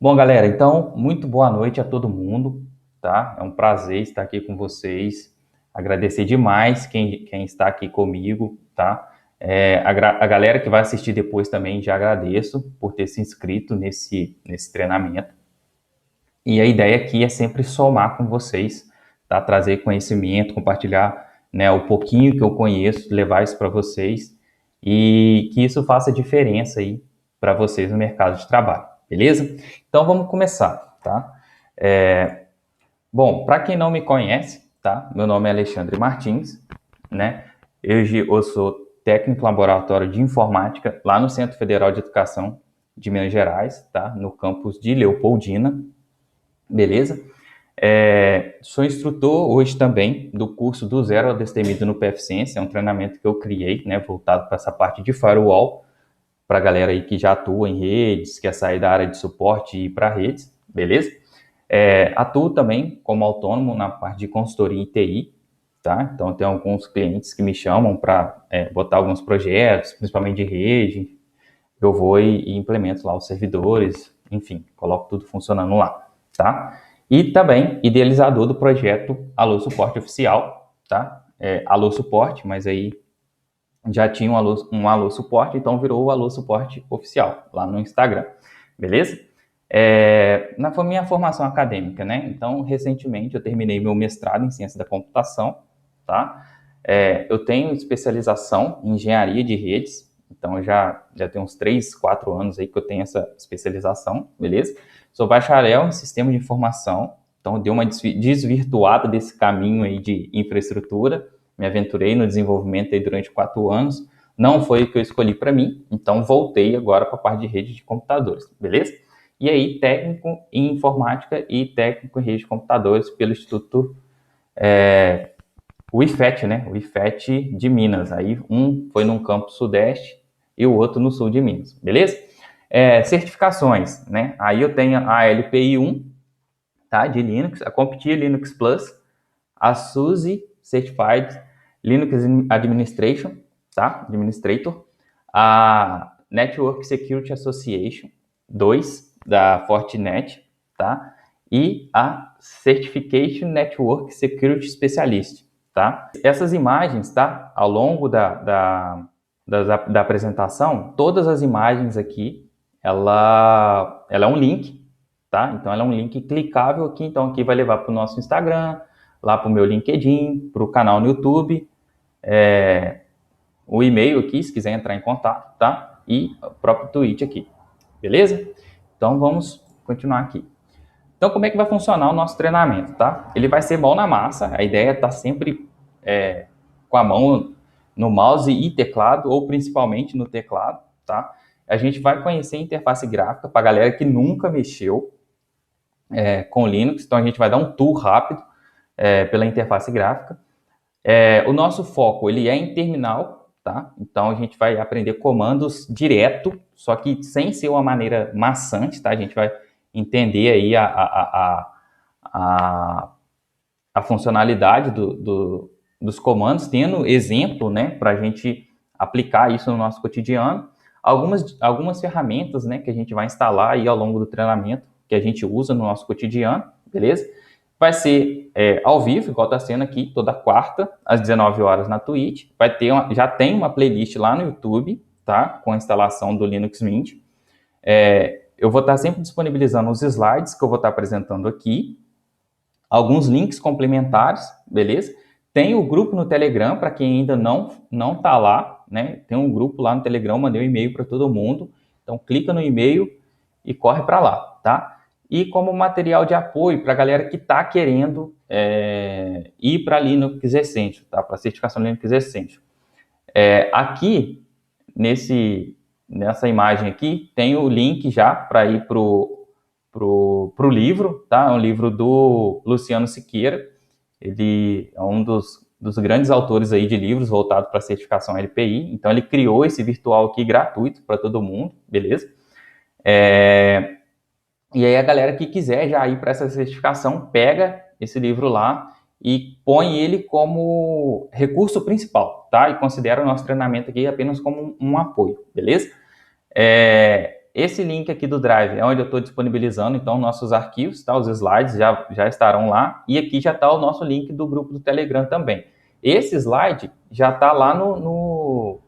Bom, galera, então, muito boa noite a todo mundo, tá? É um prazer estar aqui com vocês. Agradecer demais quem está aqui comigo, tá? A galera que vai assistir depois também já agradeço por ter se inscrito nesse treinamento. E a ideia aqui é sempre somar com vocês, tá? Trazer conhecimento, compartilhar, né, o pouquinho que eu conheço, levar isso para vocês e que isso faça diferença aí para vocês no mercado de trabalho, beleza? Então vamos começar, tá? Bom, para quem não me conhece, tá? Meu nome é Alexandre Martins, né? Eu sou técnico laboratório de informática lá no Centro Federal de Educação de Minas Gerais, tá? No campus de Leopoldina, beleza? Sou instrutor hoje também do curso do Zero ao Destemido no PFCiência, é um treinamento que eu criei, né, voltado para essa parte de firewall, para a galera aí que já atua em redes, quer sair da área de suporte e ir para redes, beleza? Atuo também como autônomo na parte de consultoria em TI, tá? Então, tem alguns clientes que me chamam para botar alguns projetos, principalmente de rede, eu vou e implemento lá os servidores, enfim, coloco tudo funcionando lá, tá? E também idealizador do projeto Alô Suporte Oficial, tá? Alô Suporte, mas aí já tinha um Alô Suporte, então virou o Alô Suporte Oficial, lá no Instagram, beleza? Na minha formação acadêmica, né? Então, recentemente eu terminei meu mestrado em Ciência da Computação, tá? Eu tenho especialização em Engenharia de Redes, então já tem uns 3, 4 anos aí que eu tenho essa especialização, beleza? Sou bacharel em Sistema de Informação, então dei uma desvirtuada desse caminho aí de infraestrutura, me aventurei no desenvolvimento aí durante 4 anos, não foi o que eu escolhi para mim, então voltei agora para a parte de rede de computadores, beleza? E aí, técnico em informática e técnico em rede de computadores pelo Instituto o IFET, né? O IFET de Minas. Aí um foi num campo sudeste e o outro no sul de Minas, beleza? Certificações, né? Aí eu tenho a LPI 1, tá? De Linux, a CompTIA Linux Plus, a SUSE Certified Linux Administration, tá? Administrator, a Network Security Association 2 da Fortinet, tá? E a Certification Network Security Specialist, tá? Essas imagens, tá? Ao longo da apresentação, todas as imagens aqui, ela é um link, tá? Então, ela é um link clicável aqui, então aqui vai levar para o nosso Instagram, lá para o meu LinkedIn, para o canal no YouTube, o e-mail aqui, se quiser entrar em contato, tá? E o próprio tweet aqui, beleza? Então, vamos continuar aqui. Então, como é que vai funcionar o nosso treinamento, tá? Ele vai ser mão na massa, a ideia é estar sempre com a mão no mouse e teclado, ou principalmente no teclado, tá? A gente vai conhecer a interface gráfica para a galera que nunca mexeu com Linux, então a gente vai dar um tour rápido pela interface gráfica. O nosso foco ele é em terminal, tá? Então a gente vai aprender comandos direto, só que sem ser uma maneira maçante, tá? A gente vai entender aí a funcionalidade dos comandos, tendo exemplo, né, para a gente aplicar isso no nosso cotidiano. Algumas ferramentas, né, que a gente vai instalar aí ao longo do treinamento, que a gente usa no nosso cotidiano, beleza? Vai ser ao vivo, igual está sendo aqui, toda quarta, às 19 horas na Twitch. Já tem uma playlist lá no YouTube, tá? Com a instalação do Linux Mint. Eu vou estar sempre disponibilizando os slides que eu vou estar apresentando aqui, alguns links complementares, beleza? Tem o grupo no Telegram, para quem ainda não está lá, né? Tem um grupo lá no Telegram, mandei um e-mail para todo mundo. Então, clica no e-mail e corre para lá, tá? E como material de apoio para a galera que está querendo ir para Linux Essential, tá? Para a certificação Linux Essential. Aqui, nessa imagem aqui, tem o link já para ir pro livro, tá? É um livro do Luciano Siqueira. Ele é um dos grandes autores aí de livros voltado para a certificação LPI. Então, ele criou esse virtual aqui gratuito para todo mundo, beleza? E aí, a galera que quiser já ir para essa certificação, pega esse livro lá e põe ele como recurso principal, tá? E considera o nosso treinamento aqui apenas como um apoio, beleza? esse link aqui do Drive é onde eu estou disponibilizando, então, nossos arquivos, tá? Os slides já estarão lá. E aqui já está o nosso link do grupo do Telegram também. Esse slide já está lá no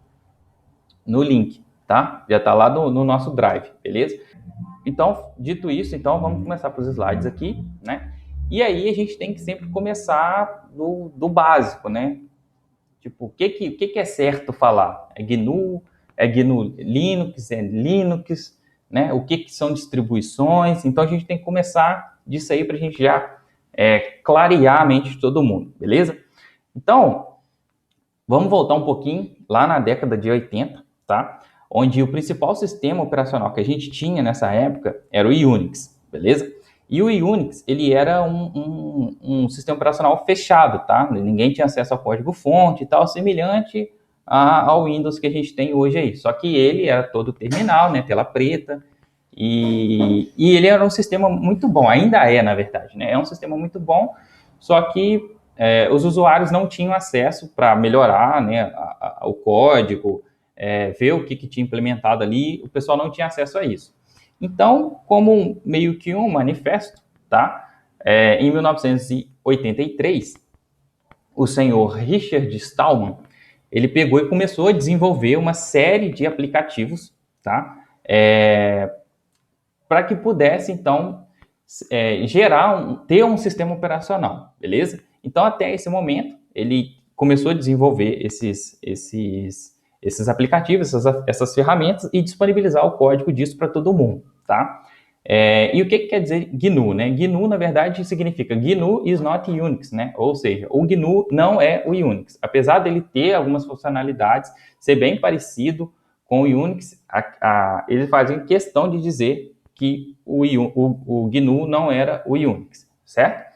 link, tá? Já está lá no nosso Drive, beleza? Então, dito isso, então, vamos começar para os slides aqui, né? E aí a gente tem que sempre começar do básico, né? Tipo, o que é certo falar? É GNU? É GNU Linux? É Linux? Né? O que são distribuições? Então, a gente tem que começar disso aí para a gente já clarear a mente de todo mundo, beleza? Então, vamos voltar um pouquinho lá na década de 80, tá? Onde o principal sistema operacional que a gente tinha nessa época era o Unix, beleza? E o Unix, ele era um sistema operacional fechado, tá? Ninguém tinha acesso ao código-fonte e tal, semelhante ao Windows que a gente tem hoje aí. Só que ele era todo terminal, né? Tela preta. E ele era um sistema muito bom, ainda é, na verdade, né? É um sistema muito bom, só que os usuários não tinham acesso para melhorar, né, o código, ver o que tinha implementado ali, o pessoal não tinha acesso a isso. Então, como meio que um manifesto, tá? Em 1983, o senhor Richard Stallman, ele pegou e começou a desenvolver uma série de aplicativos, tá? Para que pudesse, então, ter um sistema operacional, beleza? Então, até esse momento, ele começou a desenvolver esses aplicativos, essas ferramentas e disponibilizar o código disso para todo mundo, tá? E o que quer dizer GNU, né? GNU, na verdade, significa GNU is not Unix, né? Ou seja, o GNU não é o Unix. Apesar dele ter algumas funcionalidades, ser bem parecido com o Unix, eles fazem questão de dizer que o GNU não era o Unix, certo?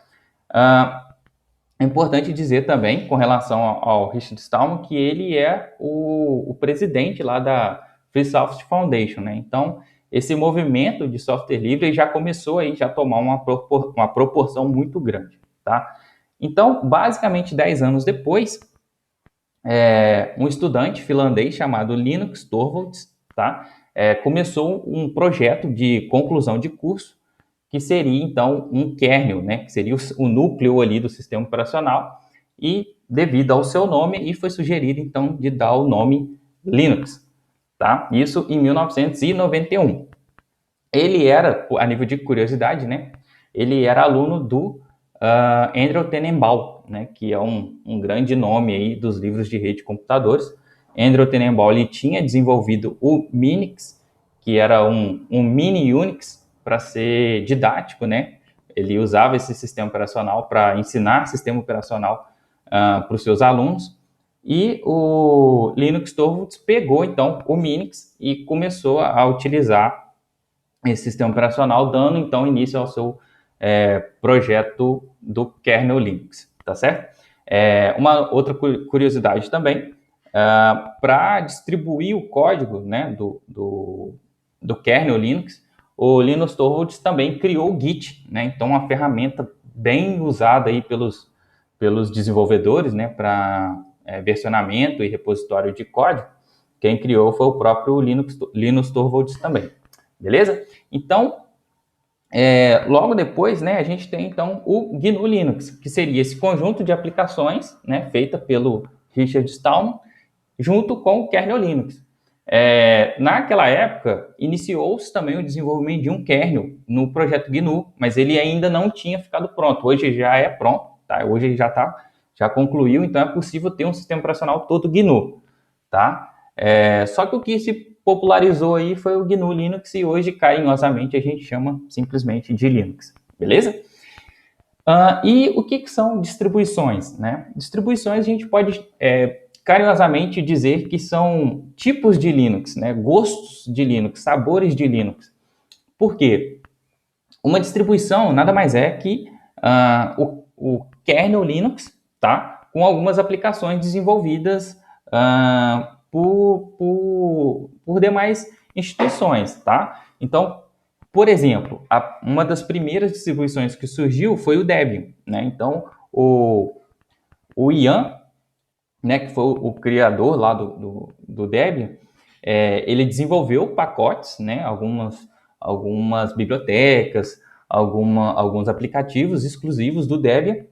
É importante dizer também, com relação ao Richard Stallman, que ele é o presidente lá da Free Software Foundation, né? Então, esse movimento de software livre já começou aí já a tomar uma proporção muito grande, tá? Então, basicamente, 10 anos depois, um estudante finlandês chamado Linus Torvalds, tá? Começou um projeto de conclusão de curso que seria, então, um kernel, né? Que seria o núcleo ali do sistema operacional e, devido ao seu nome, foi sugerido, então, de dar o nome Linux, tá? Isso em 1991. Ele era, a nível de curiosidade, né? Ele era aluno do Andrew Tenenbaum, né? Que é um grande nome aí dos livros de rede de computadores. Andrew Tenenbaum, ele tinha desenvolvido o Minix, que era um mini Unix, para ser didático, né? Ele usava esse sistema operacional para ensinar sistema operacional para os seus alunos. E o Linus Torvalds pegou, então, o Minix e começou a utilizar esse sistema operacional, dando, então, início ao seu projeto do kernel Linux, tá certo? Uma outra curiosidade também, para distribuir o código, né, do kernel Linux, o Linus Torvalds também criou o Git, né? Então, uma ferramenta bem usada aí pelos desenvolvedores, né, para versionamento e repositório de código. Quem criou foi o próprio Linus Torvalds também, beleza? Então, logo depois, né, a gente tem então o GNU Linux, que seria esse conjunto de aplicações, né, feita pelo Richard Stallman, junto com o kernel Linux. Naquela época, iniciou-se também o desenvolvimento de um kernel no projeto GNU, mas ele ainda não tinha ficado pronto. Hoje já é pronto, tá? Hoje já concluiu, então é possível ter um sistema operacional todo GNU, tá? Só que o que se popularizou aí foi o GNU Linux e hoje, carinhosamente, a gente chama simplesmente de Linux, beleza? E o que são distribuições, né? Distribuições a gente pode carinhosamente dizer que são tipos de Linux, né? Gostos de Linux, sabores de Linux. Por quê? Uma distribuição nada mais é que o kernel Linux, tá? Com algumas aplicações desenvolvidas por demais instituições, tá? Então, por exemplo, uma das primeiras distribuições que surgiu foi o Debian, né? Então, o Ian, né, que foi o criador lá do Debian, ele desenvolveu pacotes, né, algumas bibliotecas, alguns aplicativos exclusivos do Debian,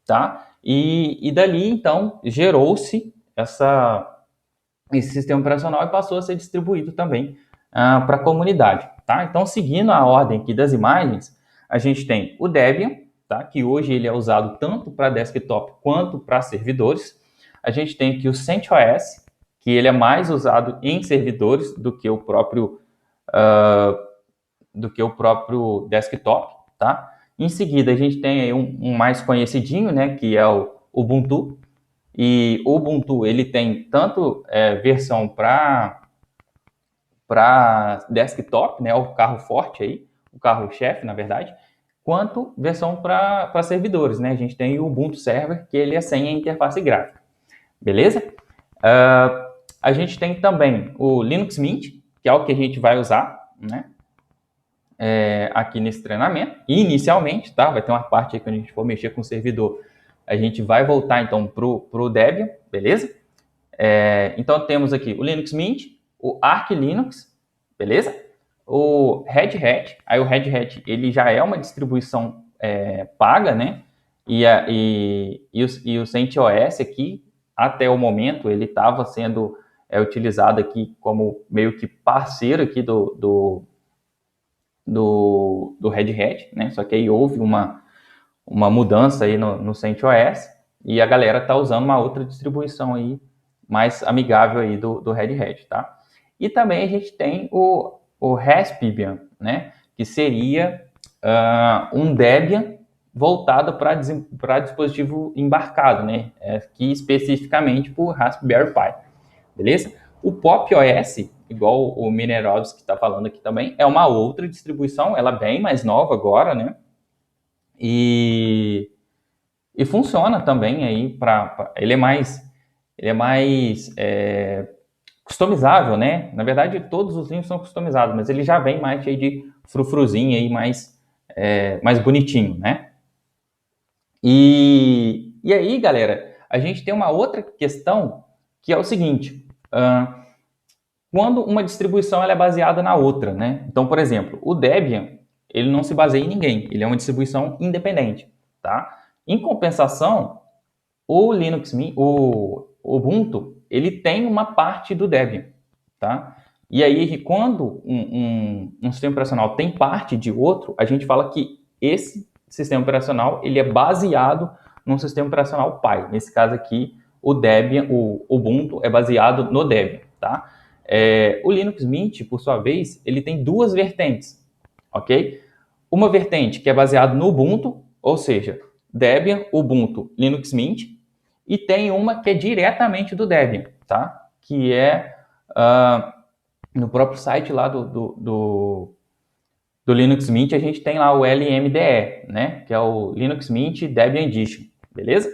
tá? E dali, então, gerou-se esse sistema operacional e passou a ser distribuído também para a comunidade, tá? Então, seguindo a ordem aqui das imagens, a gente tem o Debian, tá? Que hoje ele é usado tanto para desktop quanto para servidores. A gente tem aqui o CentOS, que ele é mais usado em servidores do que o próprio desktop, tá? Em seguida, a gente tem aí um mais conhecidinho, né, que é o Ubuntu. E o Ubuntu, ele tem tanto versão para desktop, né, o carro forte aí, o carro-chefe, na verdade, quanto versão para servidores, né? A gente tem o Ubuntu Server, que ele é sem a interface gráfica, beleza? A gente tem também o Linux Mint, que é o que a gente vai usar, né? Aqui nesse treinamento, inicialmente, tá? Vai ter uma parte aí que a gente for mexer com o servidor, a gente vai voltar então pro Debian, beleza? Então temos aqui o Linux Mint, o Arch Linux, beleza? O Red Hat, aí o Red Hat ele já é uma distribuição paga, né? E o CentOS aqui, até o momento, ele estava sendo utilizado aqui como meio que parceiro aqui do Red Hat, né? Só que aí houve uma mudança aí no CentOS e a galera está usando uma outra distribuição aí mais amigável aí do Red Hat, tá? E também a gente tem o Raspbian, né? Que seria um Debian voltado para dispositivo embarcado, né? Aqui especificamente para o Raspberry Pi, beleza? O Pop! OS, igual o Minerovski que está falando aqui também, é uma outra distribuição, ela é bem mais nova agora, né? E funciona também aí ele é mais customizável, né? Na verdade, todos os Linux são customizados, mas ele já vem mais cheio de frufruzinho aí, mais bonitinho, né? E aí, galera, a gente tem uma outra questão que é o seguinte: quando uma distribuição ela é baseada na outra, né? Então, por exemplo, o Debian ele não se baseia em ninguém, ele é uma distribuição independente, tá? Em compensação, o Ubuntu, ele tem uma parte do Debian, tá? E aí, quando um sistema operacional tem parte de outro, a gente fala que esse sistema operacional, ele é baseado num sistema operacional pai. Nesse caso aqui, o Debian, o Ubuntu é baseado no Debian, tá? O Linux Mint, por sua vez, ele tem duas vertentes, ok? Uma vertente que é baseada no Ubuntu, ou seja, Debian, Ubuntu, Linux Mint, e tem uma que é diretamente do Debian, tá? Que é no próprio site lá do Linux Mint, a gente tem lá o LMDE, né? Que é o Linux Mint Debian Edition, beleza?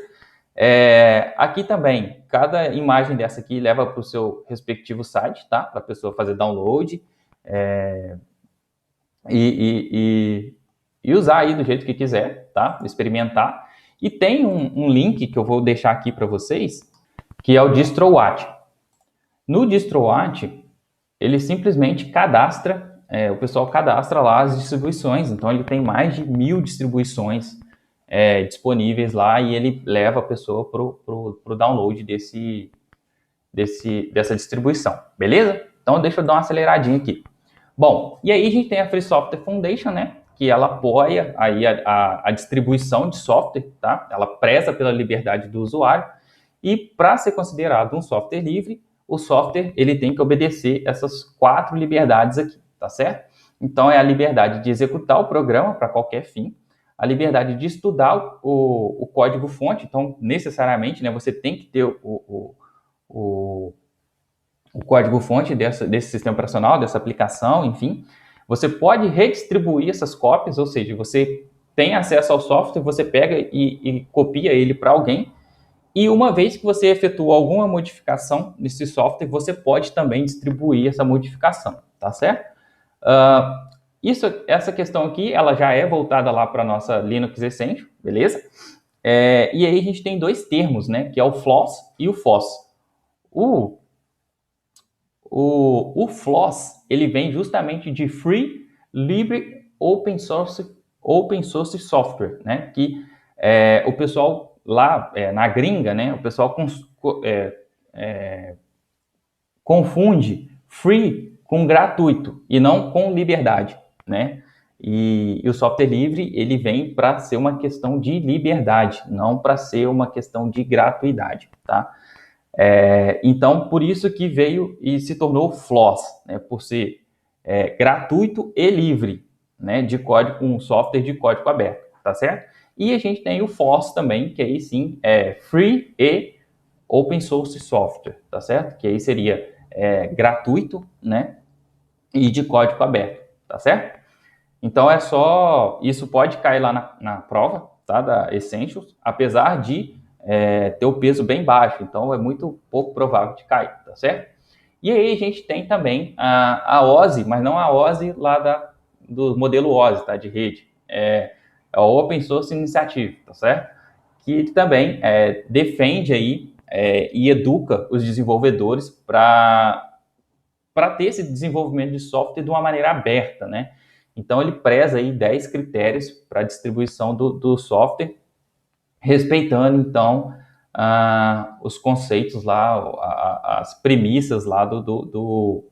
Aqui também, cada imagem dessa aqui leva para o seu respectivo site, tá? Para a pessoa fazer download e usar aí do jeito que quiser, tá? Experimentar. E tem um link que eu vou deixar aqui para vocês, que é o DistroWatch. No DistroWatch, ele simplesmente cadastra, o pessoal cadastra lá as distribuições, então ele tem mais de 1000 distribuições disponíveis lá e ele leva a pessoa pro download dessa distribuição, beleza? Então deixa eu dar uma aceleradinha aqui. Bom, e aí a gente tem a Free Software Foundation, né? Que ela apoia aí a distribuição de software, tá? Ela preza pela liberdade do usuário e para ser considerado um software livre, o software ele tem que obedecer essas 4 liberdades aqui, tá certo? Então é a liberdade de executar o programa para qualquer fim, a liberdade de estudar o código-fonte, então necessariamente, né, você tem que ter o código-fonte desse sistema operacional, dessa aplicação, enfim. Você pode redistribuir essas cópias, ou seja, você tem acesso ao software, você pega e copia ele para alguém, e uma vez que você efetua alguma modificação nesse software, você pode também distribuir essa modificação, tá certo? Essa questão aqui, ela já é voltada lá para a nossa Linux Essential, beleza? E aí a gente tem 2 termos, né? Que é o FLOSS e o FOSS. O O FLOSS, ele vem justamente de Free, Libre, Open Source Software, né? Que o pessoal lá na gringa, né? O pessoal confunde free com gratuito e não com liberdade, né? E o software livre, ele vem para ser uma questão de liberdade, não para ser uma questão de gratuidade, tá? Então, por isso que veio e se tornou FLOSS, né? Por ser gratuito e livre, né? De código, um software de código aberto, tá certo? E a gente tem o FOSS também, que aí sim é Free e Open Source Software, tá certo? Que aí seria gratuito, né? E de código aberto, tá certo? Então é só, isso pode cair lá na prova, tá? Da Essentials, apesar de ter o peso bem baixo, então é muito pouco provável de cair, tá certo? E aí a gente tem também a OSI, mas não a OSI lá do modelo OSI, tá? De rede, é a Open Source Initiative, tá certo? Que também defende aí e educa os desenvolvedores para ter esse desenvolvimento de software de uma maneira aberta, né? Então, ele preza aí 10 critérios para a distribuição do software, respeitando, então, os conceitos lá, as premissas lá do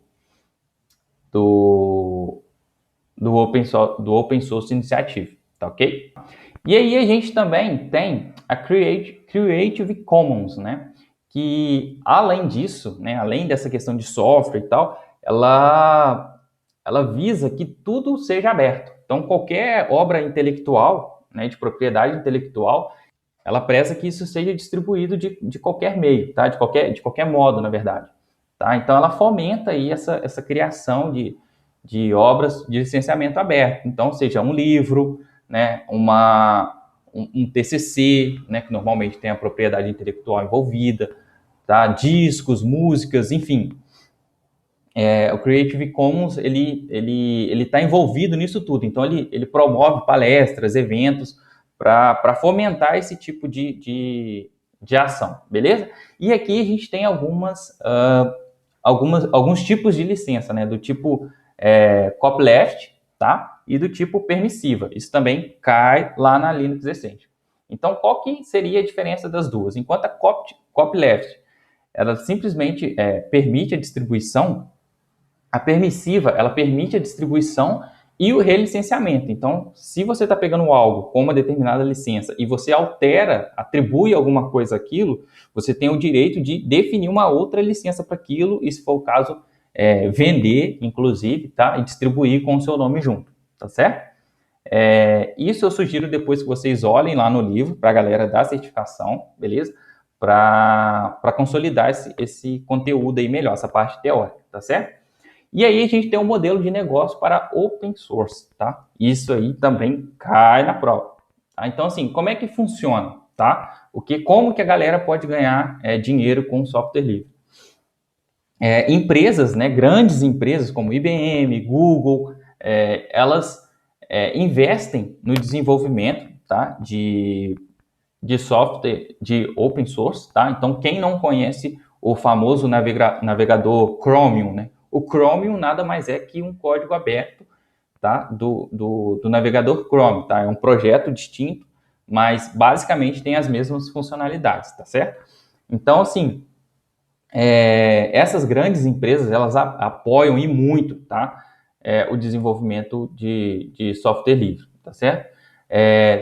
Open Source Initiative, tá ok? E aí a gente também tem a Creative Commons, né? Que além disso, né, além dessa questão de software e tal, ela visa que tudo seja aberto. Então, qualquer obra intelectual, né, de propriedade intelectual, ela preza que isso seja distribuído de qualquer meio, tá? De qualquer modo, na verdade. Tá? Então, ela fomenta aí essa criação de obras de licenciamento aberto. Então, seja um livro, né, um TCC, né, que normalmente tem a propriedade intelectual envolvida, tá? Discos, músicas, enfim. O Creative Commons, ele está envolvido nisso tudo. Então, ele promove palestras, eventos, para fomentar esse tipo de ação, beleza? E aqui a gente tem alguns tipos de licença, né? Do tipo copyleft, tá? E do tipo permissiva. Isso também cai lá na Linux Essentials. Então, qual que seria a diferença das duas? Enquanto a copyleft, ela simplesmente permite a distribuição, a permissiva, ela permite a distribuição e o relicenciamento. Então, se você está pegando algo com uma determinada licença e você altera, atribui alguma coisa àquilo, você tem o direito de definir uma outra licença para aquilo e, se for o caso, vender, inclusive, tá? E distribuir com o seu nome junto, tá certo? Isso eu sugiro depois que vocês olhem lá no livro para a galera da certificação, beleza? Para consolidar esse conteúdo aí melhor, essa parte teórica, tá certo? E aí a gente tem um modelo de negócio para open source, tá? Isso aí também cai na prova. Tá? Então, assim, como é que funciona, tá? Como que a galera pode ganhar dinheiro com software livre? Empresas, né, grandes empresas como IBM, Google, elas investem no desenvolvimento, tá? De software de open source, tá? Então, quem não conhece o famoso navegador Chromium, né? O Chromium nada mais é que um código aberto, tá? Do navegador Chrome, tá? É um projeto distinto, mas basicamente tem as mesmas funcionalidades, tá certo? Então, assim, essas grandes empresas, elas apoiam e muito, tá? O desenvolvimento de software livre, tá certo?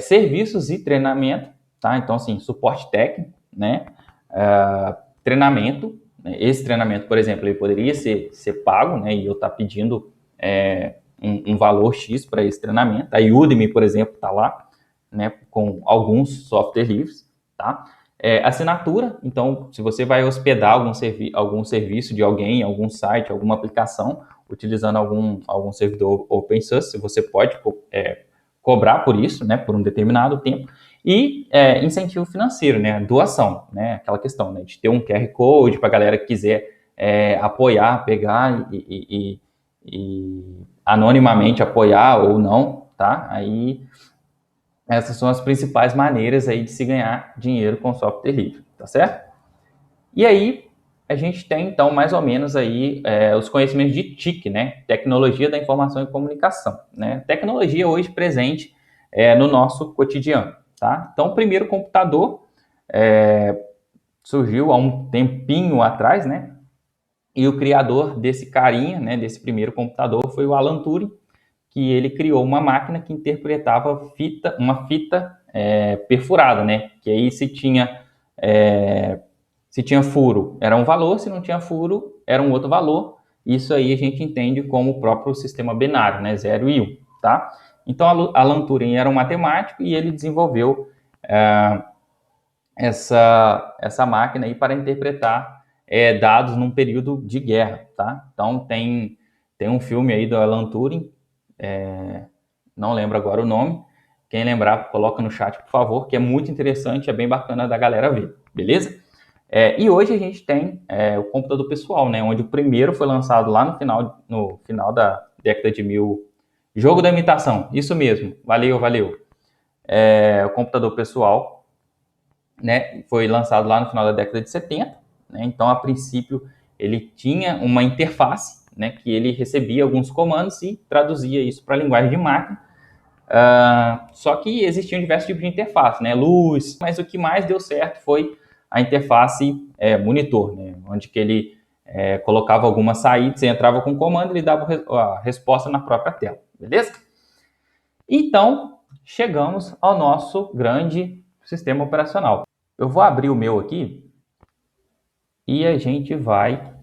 Serviços e treinamento, tá? Então, assim, suporte técnico, né? Treinamento, né? Esse treinamento, por exemplo, ele poderia ser pago, né? E eu estar pedindo um valor X para esse treinamento. A Udemy, por exemplo, está lá, né? Com alguns software livres, tá? Assinatura, então, se você vai hospedar algum serviço de alguém, algum site, alguma aplicação, utilizando algum servidor open source, você pode cobrar por isso, né, por um determinado tempo. E incentivo financeiro, né, doação, né, aquela questão, né, de ter um QR Code para a galera que quiser apoiar, pegar e anonimamente apoiar ou não, tá? Aí essas são as principais maneiras aí de se ganhar dinheiro com software livre, tá certo? E aí, a gente tem, então, mais ou menos aí os conhecimentos de TIC, né? Tecnologia da Informação e Comunicação, né? Tecnologia hoje presente no nosso cotidiano, tá? Então, o primeiro computador surgiu há um tempinho atrás, né? E o criador desse carinha, né, desse primeiro computador, foi o Alan Turing, que ele criou uma máquina que interpretava uma fita perfurada, né? Que aí se tinha furo, era um valor, se não tinha furo, era um outro valor. Isso aí a gente entende como o próprio sistema binário, né? 0 e 1, tá? Então, Alan Turing era um matemático e ele desenvolveu essa máquina aí para interpretar dados num período de guerra, tá? Então, tem um filme aí do Alan Turing, não lembro agora o nome. Quem lembrar, coloca no chat, por favor, que é muito interessante, é bem bacana da galera ver, beleza? E hoje a gente tem o computador pessoal, né? Onde o primeiro foi lançado lá no final da década de 1000. Jogo da imitação, isso mesmo, valeu. O computador pessoal, né? Foi lançado lá no final da década de 70, né? Então, a princípio, ele tinha uma interface, né? Que ele recebia alguns comandos e traduzia isso para a linguagem de máquina. Só que existiam diversos tipos de interface, né? Luz, mas o que mais deu certo foi a interface monitor, né? Onde que ele colocava algumas saídas, você entrava com o comando e ele dava a resposta na própria tela, beleza? Então, chegamos ao nosso grande sistema operacional. Eu vou abrir o meu aqui e a gente vai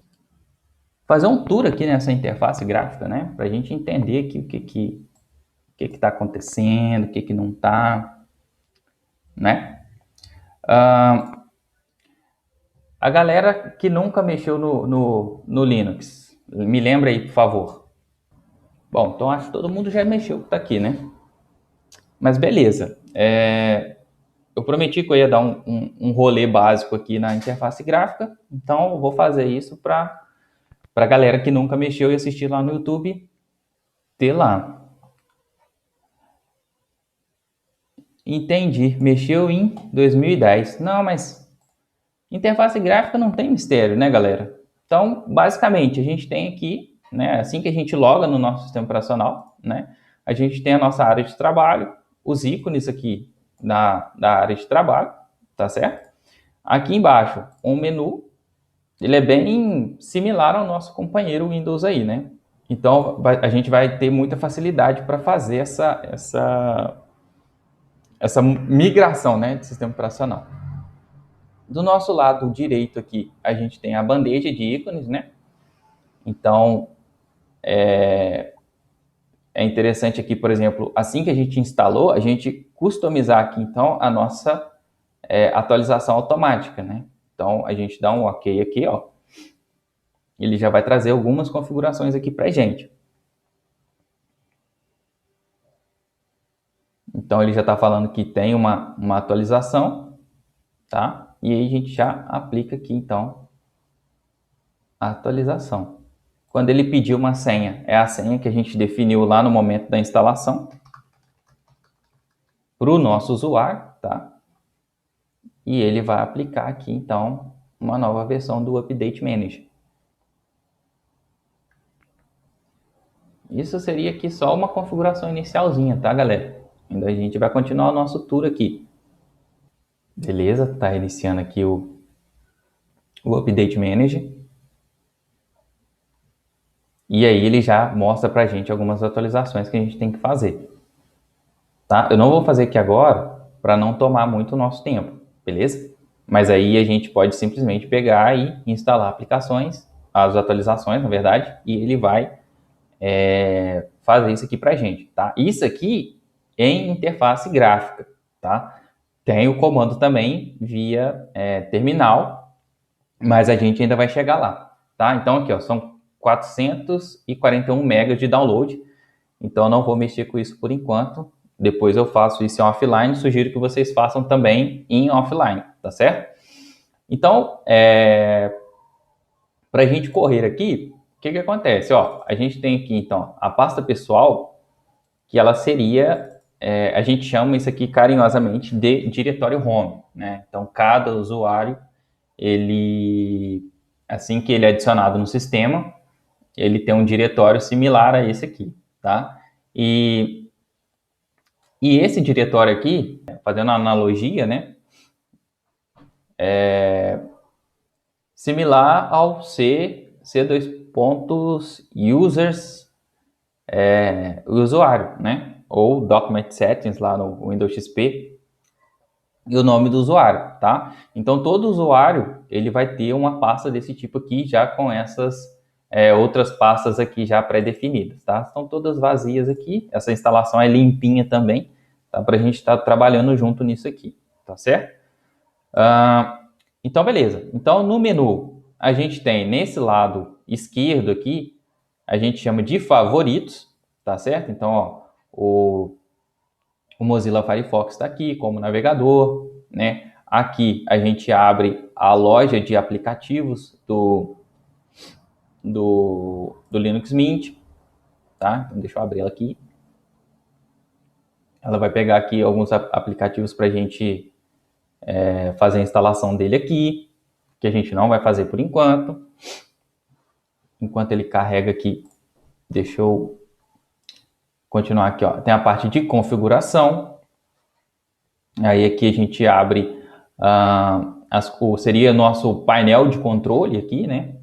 fazer um tour aqui nessa interface gráfica, né? Para a gente entender aqui o que está acontecendo, o que não está, né? A galera que nunca mexeu no Linux, me lembra aí, por favor. Bom, então acho que todo mundo já mexeu que tá aqui, né? Mas beleza. Eu prometi que eu ia dar um rolê básico aqui na interface gráfica, então eu vou fazer isso para a galera que nunca mexeu e assistir lá no YouTube ter lá. Entendi, mexeu em 2010. Não, mas interface gráfica não tem mistério, né, galera? Então, basicamente, a gente tem aqui, né, assim que a gente loga no nosso sistema operacional, né, a gente tem a nossa área de trabalho, os ícones aqui da área de trabalho, tá certo? Aqui embaixo, um menu, ele é bem similar ao nosso companheiro Windows aí, né? Então, a gente vai ter muita facilidade para fazer essa migração, né, de sistema operacional. Do nosso lado direito aqui, a gente tem a bandeja de ícones, né? Então, é interessante aqui, por exemplo, assim que a gente instalou, a gente customizar aqui, então, a nossa atualização automática, né? Então, a gente dá um OK aqui, ó. Ele já vai trazer algumas configurações aqui pra gente. Então, ele já está falando que tem uma atualização, tá? E aí a gente já aplica aqui, então, a atualização. Quando ele pedir uma senha, é a senha que a gente definiu lá no momento da instalação para o nosso usuário, tá? E ele vai aplicar aqui, então, uma nova versão do Update Manager. Isso seria aqui só uma configuração inicialzinha, tá, galera? Ainda a gente vai continuar o nosso tour aqui. Beleza, tá iniciando aqui o Update Manager. E aí ele já mostra pra gente algumas atualizações que a gente tem que fazer. Tá? Eu não vou fazer aqui agora para não tomar muito o nosso tempo, beleza? Mas aí a gente pode simplesmente pegar e instalar aplicações, as atualizações, na verdade, e ele vai fazer isso aqui pra gente, tá? Isso aqui em interface gráfica, tá? Tem o comando também via terminal, mas a gente ainda vai chegar lá, tá? Então aqui, ó, são 441 megas de download, então eu não vou mexer com isso por enquanto. Depois eu faço isso em offline, sugiro que vocês façam também em offline, tá certo? Então, para a gente correr aqui, o que acontece? Ó, a gente tem aqui, então, a pasta pessoal, que ela seria, a gente chama isso aqui carinhosamente de diretório home, né? Então, cada usuário, ele Assim que ele é adicionado no sistema, ele tem um diretório similar a esse aqui, tá? E esse diretório aqui, fazendo uma analogia, né? É similar ao C2 pontos users, o usuário, né? Ou document settings lá no Windows XP e o nome do usuário, tá? Então todo usuário ele vai ter uma pasta desse tipo aqui já com essas outras pastas aqui já pré-definidas, tá? Estão todas vazias aqui. Essa instalação é limpinha também, tá? Para a gente estar trabalhando junto nisso aqui, tá certo? Então beleza. Então no menu a gente tem nesse lado esquerdo aqui a gente chama de favoritos, tá certo? Então ó, o Mozilla Firefox está aqui como navegador, né? Aqui a gente abre a loja de aplicativos do Linux Mint, tá? Então, deixa eu abrir ela aqui. Ela vai pegar aqui alguns aplicativos para a gente fazer a instalação dele aqui, que a gente não vai fazer por enquanto. Enquanto ele carrega aqui, deixa eu continuar aqui, ó. Tem a parte de configuração. Aí aqui a gente abre seria nosso painel de controle aqui, né?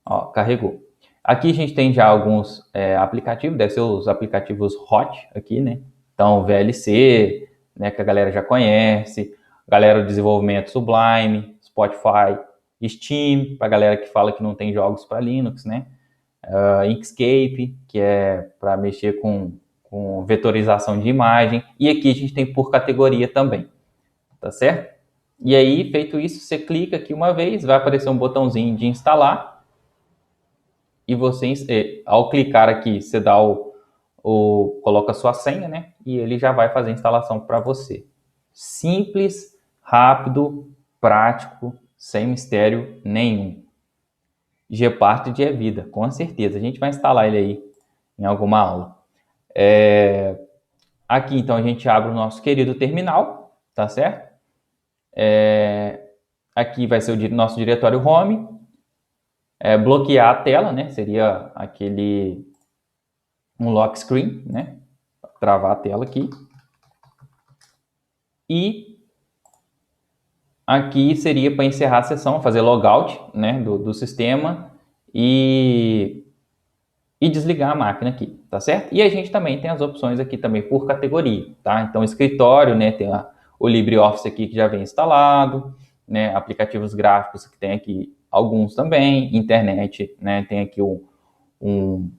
Ó, carregou. Aqui a gente tem já alguns aplicativos, deve ser os aplicativos hot aqui, né? Então, VLC, né, que a galera já conhece, galera do desenvolvimento Sublime, Spotify, Steam, para a galera que fala que não tem jogos para Linux, né? Inkscape, que é para mexer com vetorização de imagem, e aqui a gente tem por categoria também, tá certo? E aí, feito isso, você clica aqui uma vez, vai aparecer um botãozinho de instalar, e você, ao clicar aqui, você dá coloca a sua senha, né? E ele já vai fazer a instalação para você. Simples, rápido, prático, sem mistério nenhum. Gparted é vida, com certeza. A gente vai instalar ele aí em alguma aula. Aqui, então, a gente abre o nosso querido terminal, tá certo? Aqui vai ser o nosso diretório home. Bloquear a tela, né? Seria um lock screen, né? Travar a tela aqui. E aqui seria para encerrar a sessão, fazer logout, né? Do sistema e desligar a máquina aqui, tá certo? E a gente também tem as opções aqui também por categoria, tá? Então, escritório, né? Tem o LibreOffice aqui que já vem instalado, né? Aplicativos gráficos que tem aqui alguns também, internet, né? Tem aqui um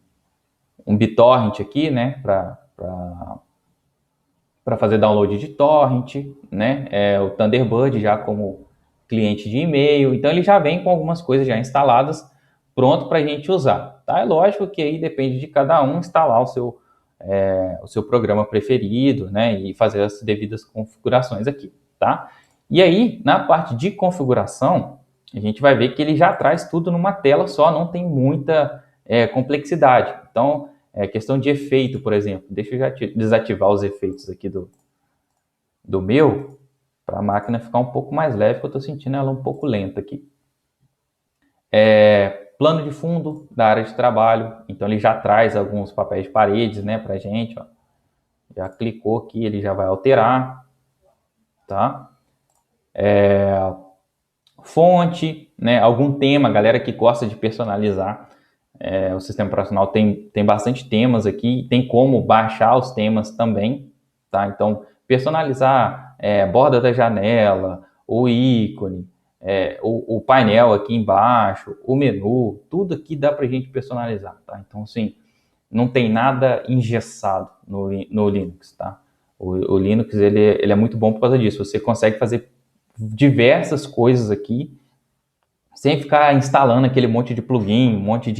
BitTorrent aqui, né? Para fazer download de torrent, né? O Thunderbird já como cliente de e-mail. Então, ele já vem com algumas coisas já instaladas, pronto para a gente usar, tá? É lógico que aí depende de cada um instalar o seu programa preferido, né? E fazer as devidas configurações aqui, tá? E aí, na parte de configuração, a gente vai ver que ele já traz tudo numa tela só, não tem muita complexidade. Então, questão de efeito, por exemplo. Deixa eu já desativar os efeitos aqui do meu, para a máquina ficar um pouco mais leve, porque eu estou sentindo ela um pouco lenta aqui. Plano de fundo da área de trabalho. Então, ele já traz alguns papéis de paredes, né, para a gente. Ó. Já clicou aqui, ele já vai alterar. Tá? Fonte, né, algum tema, galera que gosta de personalizar. O sistema operacional tem bastante temas aqui, tem como baixar os temas também, tá? Então, personalizar borda da janela, o ícone, o painel aqui embaixo, o menu, tudo aqui dá para a gente personalizar, tá? Então, assim, não tem nada engessado no Linux, tá? O Linux, ele é muito bom por causa disso, você consegue fazer diversas coisas aqui, sem ficar instalando aquele monte de plugin, um monte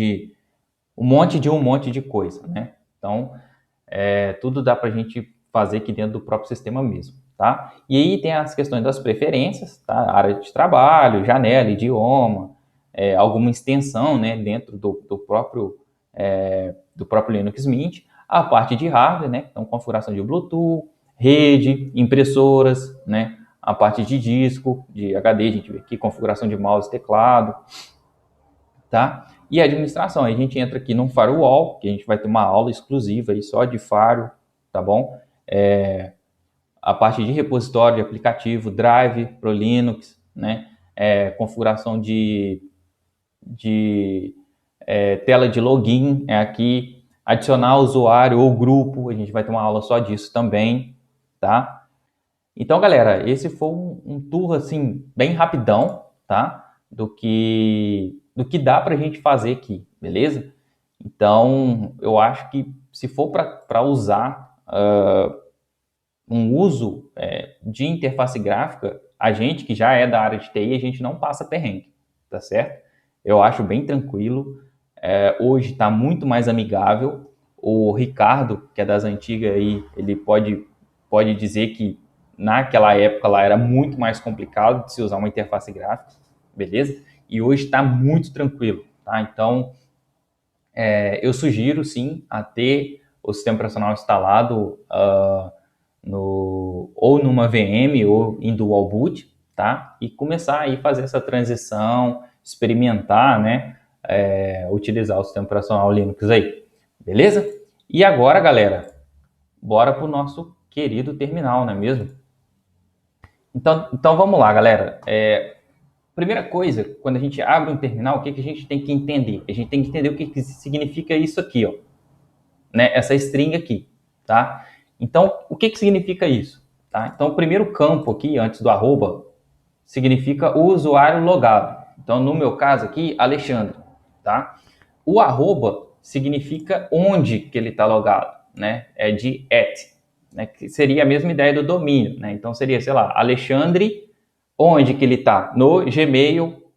de coisa, né? Então, tudo dá para a gente fazer aqui dentro do próprio sistema mesmo, tá? E aí tem as questões das preferências, tá? Área de trabalho, janela, idioma, alguma extensão, né? Dentro do próprio Linux Mint. A parte de hardware, né? Então, configuração de Bluetooth, rede, impressoras, né? A parte de disco, de HD, a gente vê aqui, configuração de mouse e teclado. tá? E a administração, a gente entra aqui num firewall, que a gente vai ter uma aula exclusiva aí só de firewall, tá bom? A parte de repositório de aplicativo, drive para o Linux, né? Configuração de tela de login é aqui, adicionar usuário ou grupo, a gente vai ter uma aula só disso também, tá? Então, galera, esse foi um tour, assim, bem rapidão, tá? Do que dá pra gente fazer aqui, beleza? Então, eu acho que se for para usar um uso de interface gráfica, a gente que já é da área de TI, a gente não passa perrengue, tá certo? Eu acho bem tranquilo. Hoje está muito mais amigável. O Ricardo, que é das antigas aí, ele pode dizer que naquela época lá era muito mais complicado de se usar uma interface gráfica, beleza? E hoje está muito tranquilo, tá? Então, eu sugiro sim a ter o sistema operacional instalado ou numa VM ou em dual boot, tá? E começar aí a fazer essa transição, experimentar, né? Utilizar o sistema operacional Linux aí, beleza? E agora, galera, bora pro nosso querido terminal, não é mesmo? Então vamos lá, galera. Primeira coisa, quando a gente abre um terminal, o que a gente tem que entender? A gente tem que entender o que significa isso aqui, ó, né? Essa string aqui, tá? Então, o que significa isso? Tá? Então, o primeiro campo aqui, antes do arroba, significa o usuário logado. Então, no meu caso aqui, Alexandre, tá? O arroba significa onde que ele está logado, né? É de né? Que seria a mesma ideia do domínio, né? Então, seria, sei lá, Alexandre, onde que ele está? No gmail.com.br,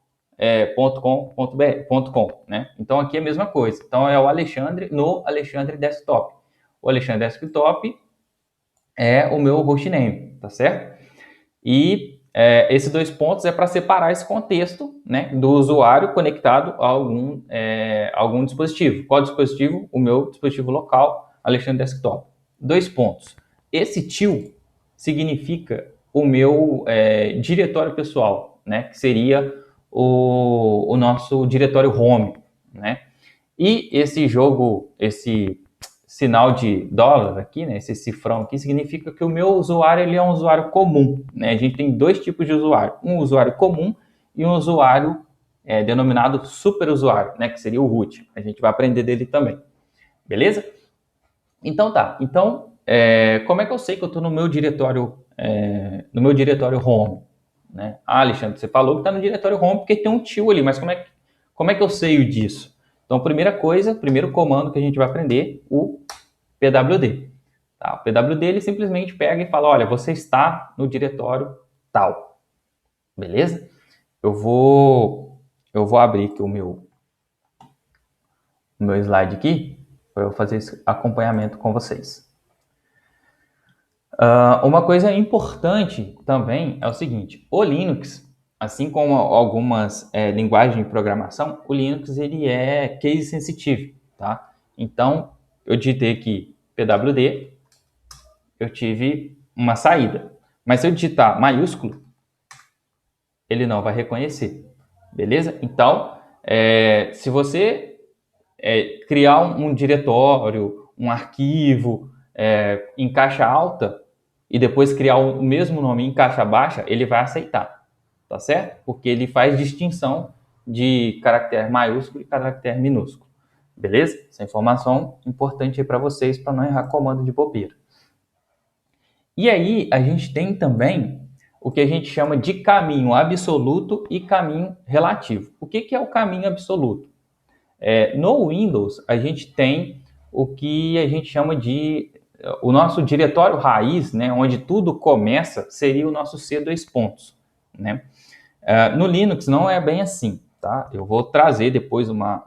né? Então, aqui é a mesma coisa. Então, é o Alexandre no Alexandre Desktop. O Alexandre Desktop é o meu hostname, tá certo? E esses dois pontos é para separar esse contexto, né, do usuário conectado a algum dispositivo. Qual dispositivo? O meu dispositivo local, Alexandre Desktop. 2 pontos. Esse til significa o meu diretório pessoal, né, que seria o nosso diretório home, né? E esse sinal de dólar aqui, né, esse cifrão aqui, significa que o meu usuário ele é um usuário comum, né? A gente tem 2 tipos de usuário, um usuário comum e um usuário denominado superusuário, né, que seria o root. A gente vai aprender dele também, beleza? Então tá, como é que eu sei que eu estou no meu diretório home? Né? Ah, Alexandre, você falou que está no diretório home porque tem um til ali, mas como é que eu sei disso? Então, primeiro comando que a gente vai aprender, o pwd. Tá? O pwd ele simplesmente pega e fala, olha, você está no diretório tal. Beleza? Eu vou abrir aqui o meu slide aqui para eu fazer esse acompanhamento com vocês. Uma coisa importante também é o seguinte, o Linux, assim como algumas linguagens de programação, o Linux ele é case sensitive, tá? Então, eu digitei aqui pwd, eu tive uma saída. Mas se eu digitar maiúsculo, ele não vai reconhecer, beleza? Então, se você criar um diretório, um arquivo em caixa alta e depois criar o mesmo nome em caixa baixa, ele vai aceitar, tá certo? Porque ele faz distinção de caractere maiúsculo e caractere minúsculo, beleza? Essa informação é importante aí para vocês, para não errar comando de bobeira. E aí, a gente tem também o que a gente chama de caminho absoluto e caminho relativo. O que é o caminho absoluto? No Windows, a gente tem o que a gente chama de o nosso diretório raiz, né, onde tudo começa, seria o nosso C2 pontos, né? No Linux não é bem assim, tá? Eu vou trazer depois uma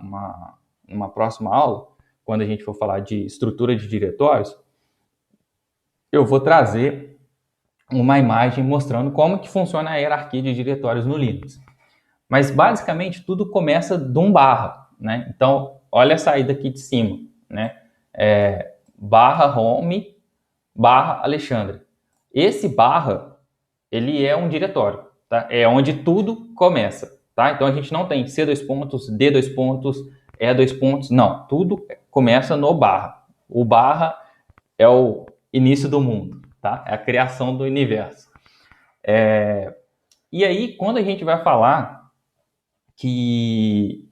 próxima aula, quando a gente for falar de estrutura de diretórios, eu vou trazer uma imagem mostrando como que funciona a hierarquia de diretórios no Linux. Mas basicamente tudo começa de um barra, né? Então, olha a saída aqui de cima, né? Barra home, barra Alexandre. Esse barra, ele é um diretório, tá? É onde tudo começa, tá? Então a gente não tem C dois pontos, D dois pontos, E dois pontos, não. Tudo começa no barra. O barra é o início do mundo, tá? É a criação do universo. E aí, quando a gente vai falar que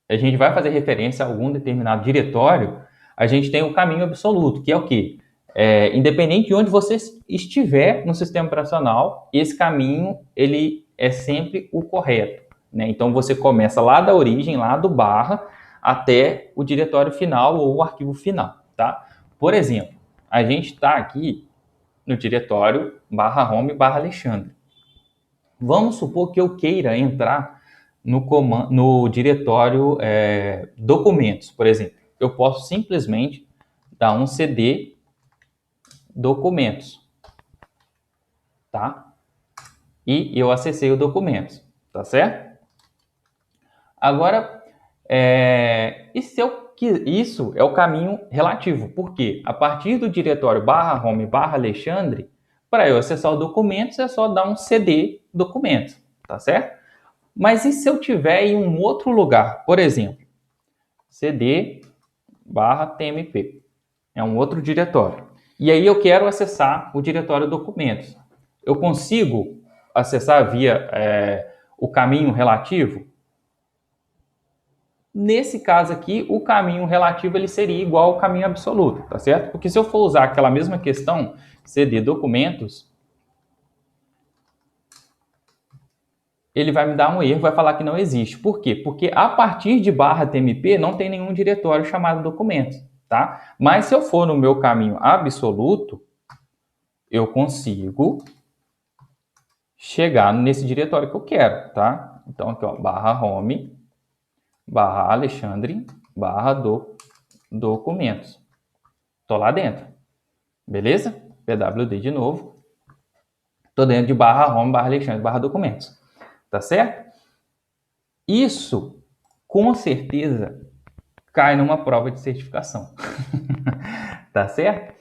a gente vai fazer referência a algum determinado diretório, a gente tem o caminho absoluto, que é o quê? Independente de onde você estiver no sistema operacional, esse caminho ele é sempre o correto, né? Então você começa lá da origem, lá do barra, até o diretório final ou o arquivo final, tá? Por exemplo, a gente está aqui no diretório barra home barra Alexandre. Vamos supor que eu queira entrar no diretório documentos, por exemplo. Eu posso simplesmente dar um cd documentos, tá? E eu acessei o documentos, tá certo? Agora, isso é o caminho relativo, porque a partir do diretório barra home barra Alexandre, para eu acessar o documentos é só dar um cd documentos, tá certo? Mas e se eu tiver em um outro lugar? Por exemplo, cd barra tmp. É um outro diretório. E aí eu quero acessar o diretório documentos. Eu consigo acessar via o caminho relativo? Nesse caso aqui, o caminho relativo ele seria igual ao caminho absoluto, tá certo? Porque se eu for usar aquela mesma questão, cd documentos, ele vai me dar um erro, vai falar que não existe. Por quê? Porque a partir de barra tmp não tem nenhum diretório chamado documentos, tá? Mas se eu for no meu caminho absoluto, eu consigo chegar nesse diretório que eu quero, tá? Então aqui, ó, barra home, barra Alexandre, barra documentos. Tô lá dentro, beleza? pwd de novo. Tô dentro de barra home, barra Alexandre, barra documentos, tá certo? Isso, com certeza, cai numa prova de certificação, tá certo?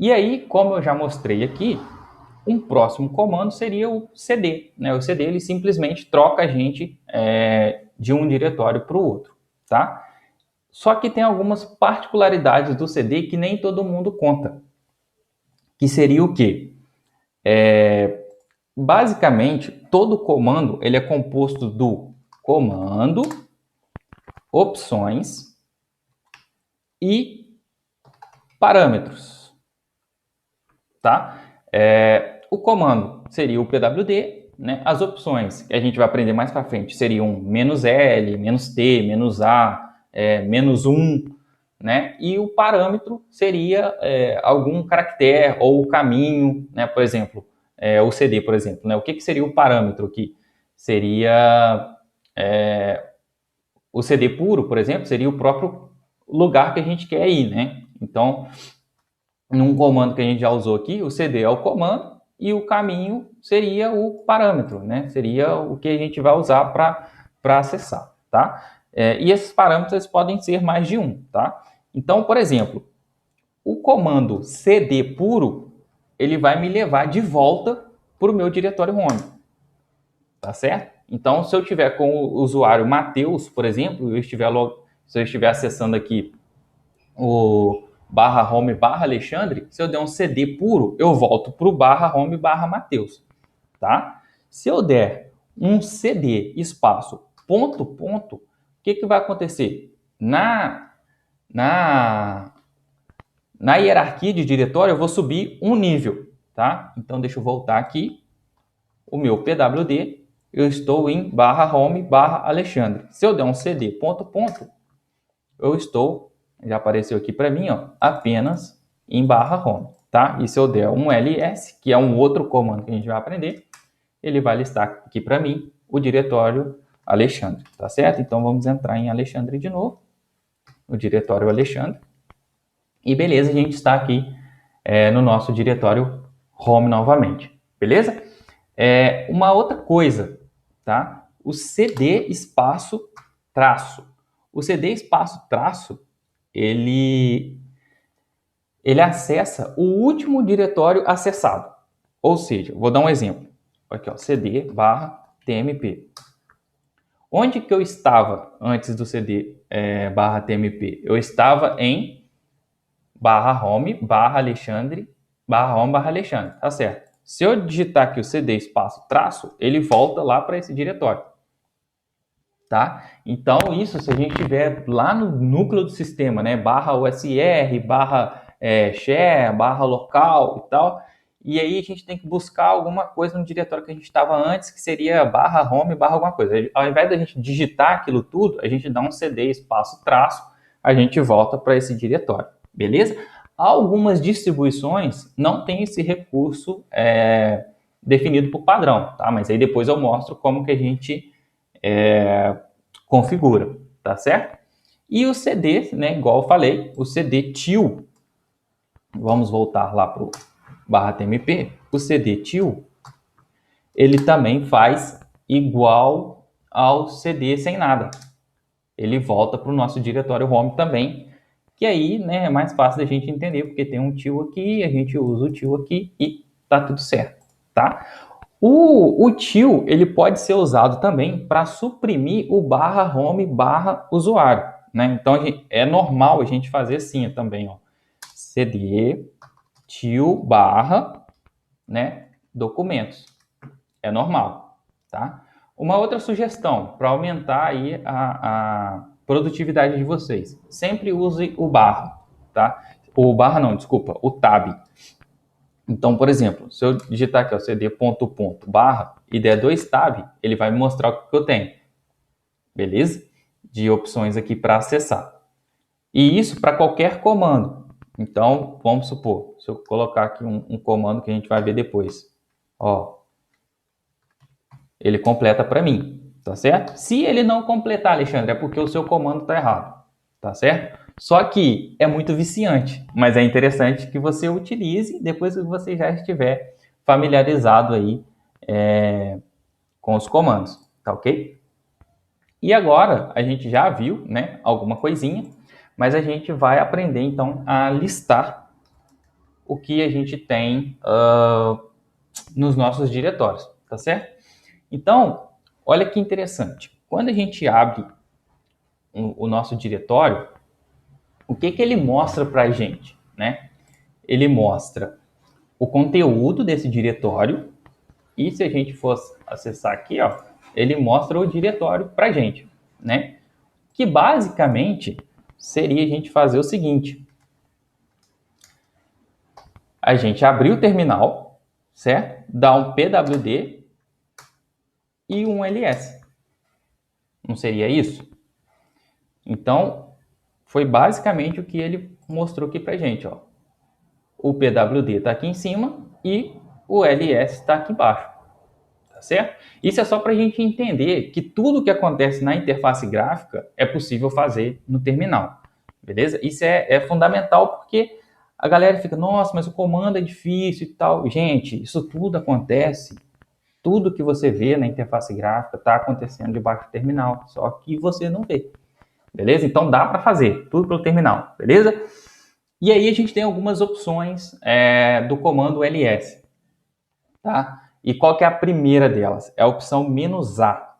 E aí, como eu já mostrei aqui, um próximo comando seria o cd, né? O cd ele simplesmente troca a gente de um diretório para o outro, tá? Só que tem algumas particularidades do cd que nem todo mundo conta, que seria o quê? Basicamente, todo comando ele é composto do comando, opções e parâmetros, tá? O comando seria o pwd, né? As opções que a gente vai aprender mais para frente seriam "-l", "-t", "-a", "-1", né? E o parâmetro seria algum caractere ou caminho, né? Por exemplo, o cd, por exemplo, né? O que seria o parâmetro aqui? Seria o cd puro, por exemplo, seria o próprio lugar que a gente quer ir, né? Então, num comando que a gente já usou aqui, o cd é o comando e o caminho seria o parâmetro, né? Seria o que a gente vai usar para acessar, tá? E esses parâmetros podem ser mais de um, tá? Então, por exemplo, o comando cd puro, ele vai me levar de volta para o meu diretório home, tá certo? Então, se eu tiver com o usuário Matheus, por exemplo, se eu estiver acessando aqui o barra home barra Alexandre, se eu der um cd puro, eu volto para o barra home barra Matheus, tá? Se eu der um cd espaço ponto ponto, o que vai acontecer? Na hierarquia de diretório, eu vou subir um nível, tá? Então, deixa eu voltar aqui. O meu pwd, eu estou em barra home barra Alexandre. Se eu der um cd ponto ponto, eu estou, já apareceu aqui para mim, ó, apenas em barra home, tá? E se eu der um ls, que é um outro comando que a gente vai aprender, ele vai listar aqui para mim o diretório Alexandre, tá certo? Então, vamos entrar em Alexandre de novo, o diretório Alexandre. E beleza, a gente está aqui no nosso diretório home novamente, beleza? Uma outra coisa, tá? O cd espaço traço. O cd espaço traço, ele acessa o último diretório acessado. Ou seja, vou dar um exemplo. Aqui, ó, cd barra tmp. Onde que eu estava antes do CD barra TMP? Eu estava em barra home, barra Alexandre, barra home, barra Alexandre, tá certo? Se eu digitar aqui o CD espaço traço, ele volta lá para esse diretório, tá? Então, isso se a gente tiver lá no núcleo do sistema, né? Barra USR, barra share, barra local e tal. E aí a gente tem que buscar alguma coisa no diretório que a gente estava antes, que seria barra home, barra alguma coisa. Ao invés da gente digitar aquilo tudo, a gente dá um CD espaço traço, a gente volta para esse diretório, beleza? Algumas distribuições não têm esse recurso definido por padrão, tá? Mas aí depois eu mostro como que a gente configura, tá certo? E o CD, né, igual eu falei, o CD TIL, vamos voltar lá para o barra TMP, o CD TIL, ele também faz igual ao CD sem nada. Ele volta para o nosso diretório home também, que aí, né, é mais fácil da gente entender, porque tem um TIL aqui, a gente usa o TIL aqui e tá tudo certo, tá? O TIL, ele pode ser usado também para suprimir o barra home barra usuário, né? Então, é normal a gente fazer assim também, ó. CD, TIL barra, né, documentos. É normal, tá? Uma outra sugestão para aumentar aí a produtividade de vocês. Sempre use o barra, tá? O barra não, desculpa, o tab. Então, por exemplo, se eu digitar aqui o cd ponto ponto barra e der 2 tab, ele vai me mostrar o que eu tenho, beleza? De opções aqui para acessar. E isso para qualquer comando. Então, vamos supor, se eu colocar aqui um comando que a gente vai ver depois, ó, ele completa para mim, tá certo? Se ele não completar, Alexandre, é porque o seu comando está errado, tá certo? Só que é muito viciante, mas é interessante que você utilize depois que você já estiver familiarizado aí com os comandos, tá ok? E agora a gente já viu, né, alguma coisinha, mas a gente vai aprender então a listar o que a gente tem nos nossos diretórios, tá certo? Então, olha que interessante. Quando a gente abre o nosso diretório, o que ele mostra para a gente, né? Ele mostra o conteúdo desse diretório e se a gente fosse acessar aqui, ó, ele mostra o diretório para a gente, né? Que basicamente seria a gente fazer o seguinte: a gente abrir o terminal, certo? Dar um pwd e um ls. Não seria isso? Então, foi basicamente o que ele mostrou aqui pra gente, ó. O PWD está aqui em cima e o LS está aqui embaixo, tá certo? Isso é só para a gente entender que tudo que acontece na interface gráfica é possível fazer no terminal, beleza? Isso é fundamental porque a galera fica, nossa, mas o comando é difícil e tal. Gente, isso tudo acontece, tudo que você vê na interface gráfica está acontecendo debaixo do terminal, só que você não vê. Beleza? Então dá para fazer tudo pelo terminal, beleza? E aí a gente tem algumas opções do comando ls, tá? E qual que é a primeira delas? É a opção "-a".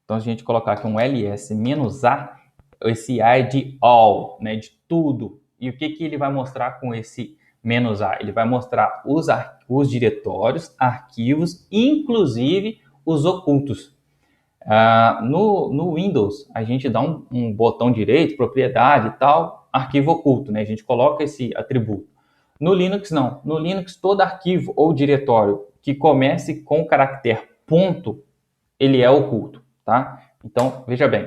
Então, se a gente colocar aqui um ls-a, esse A é de all, né, de tudo. E o que ele vai mostrar com esse "-a"? Ele vai mostrar os diretórios, arquivos, inclusive os ocultos. No Windows, a gente dá um botão direito, propriedade e tal, arquivo oculto, né? A gente coloca esse atributo. No Linux, não. No Linux, todo arquivo ou diretório que comece com o caractere ponto, ele é oculto, tá? Então, veja bem.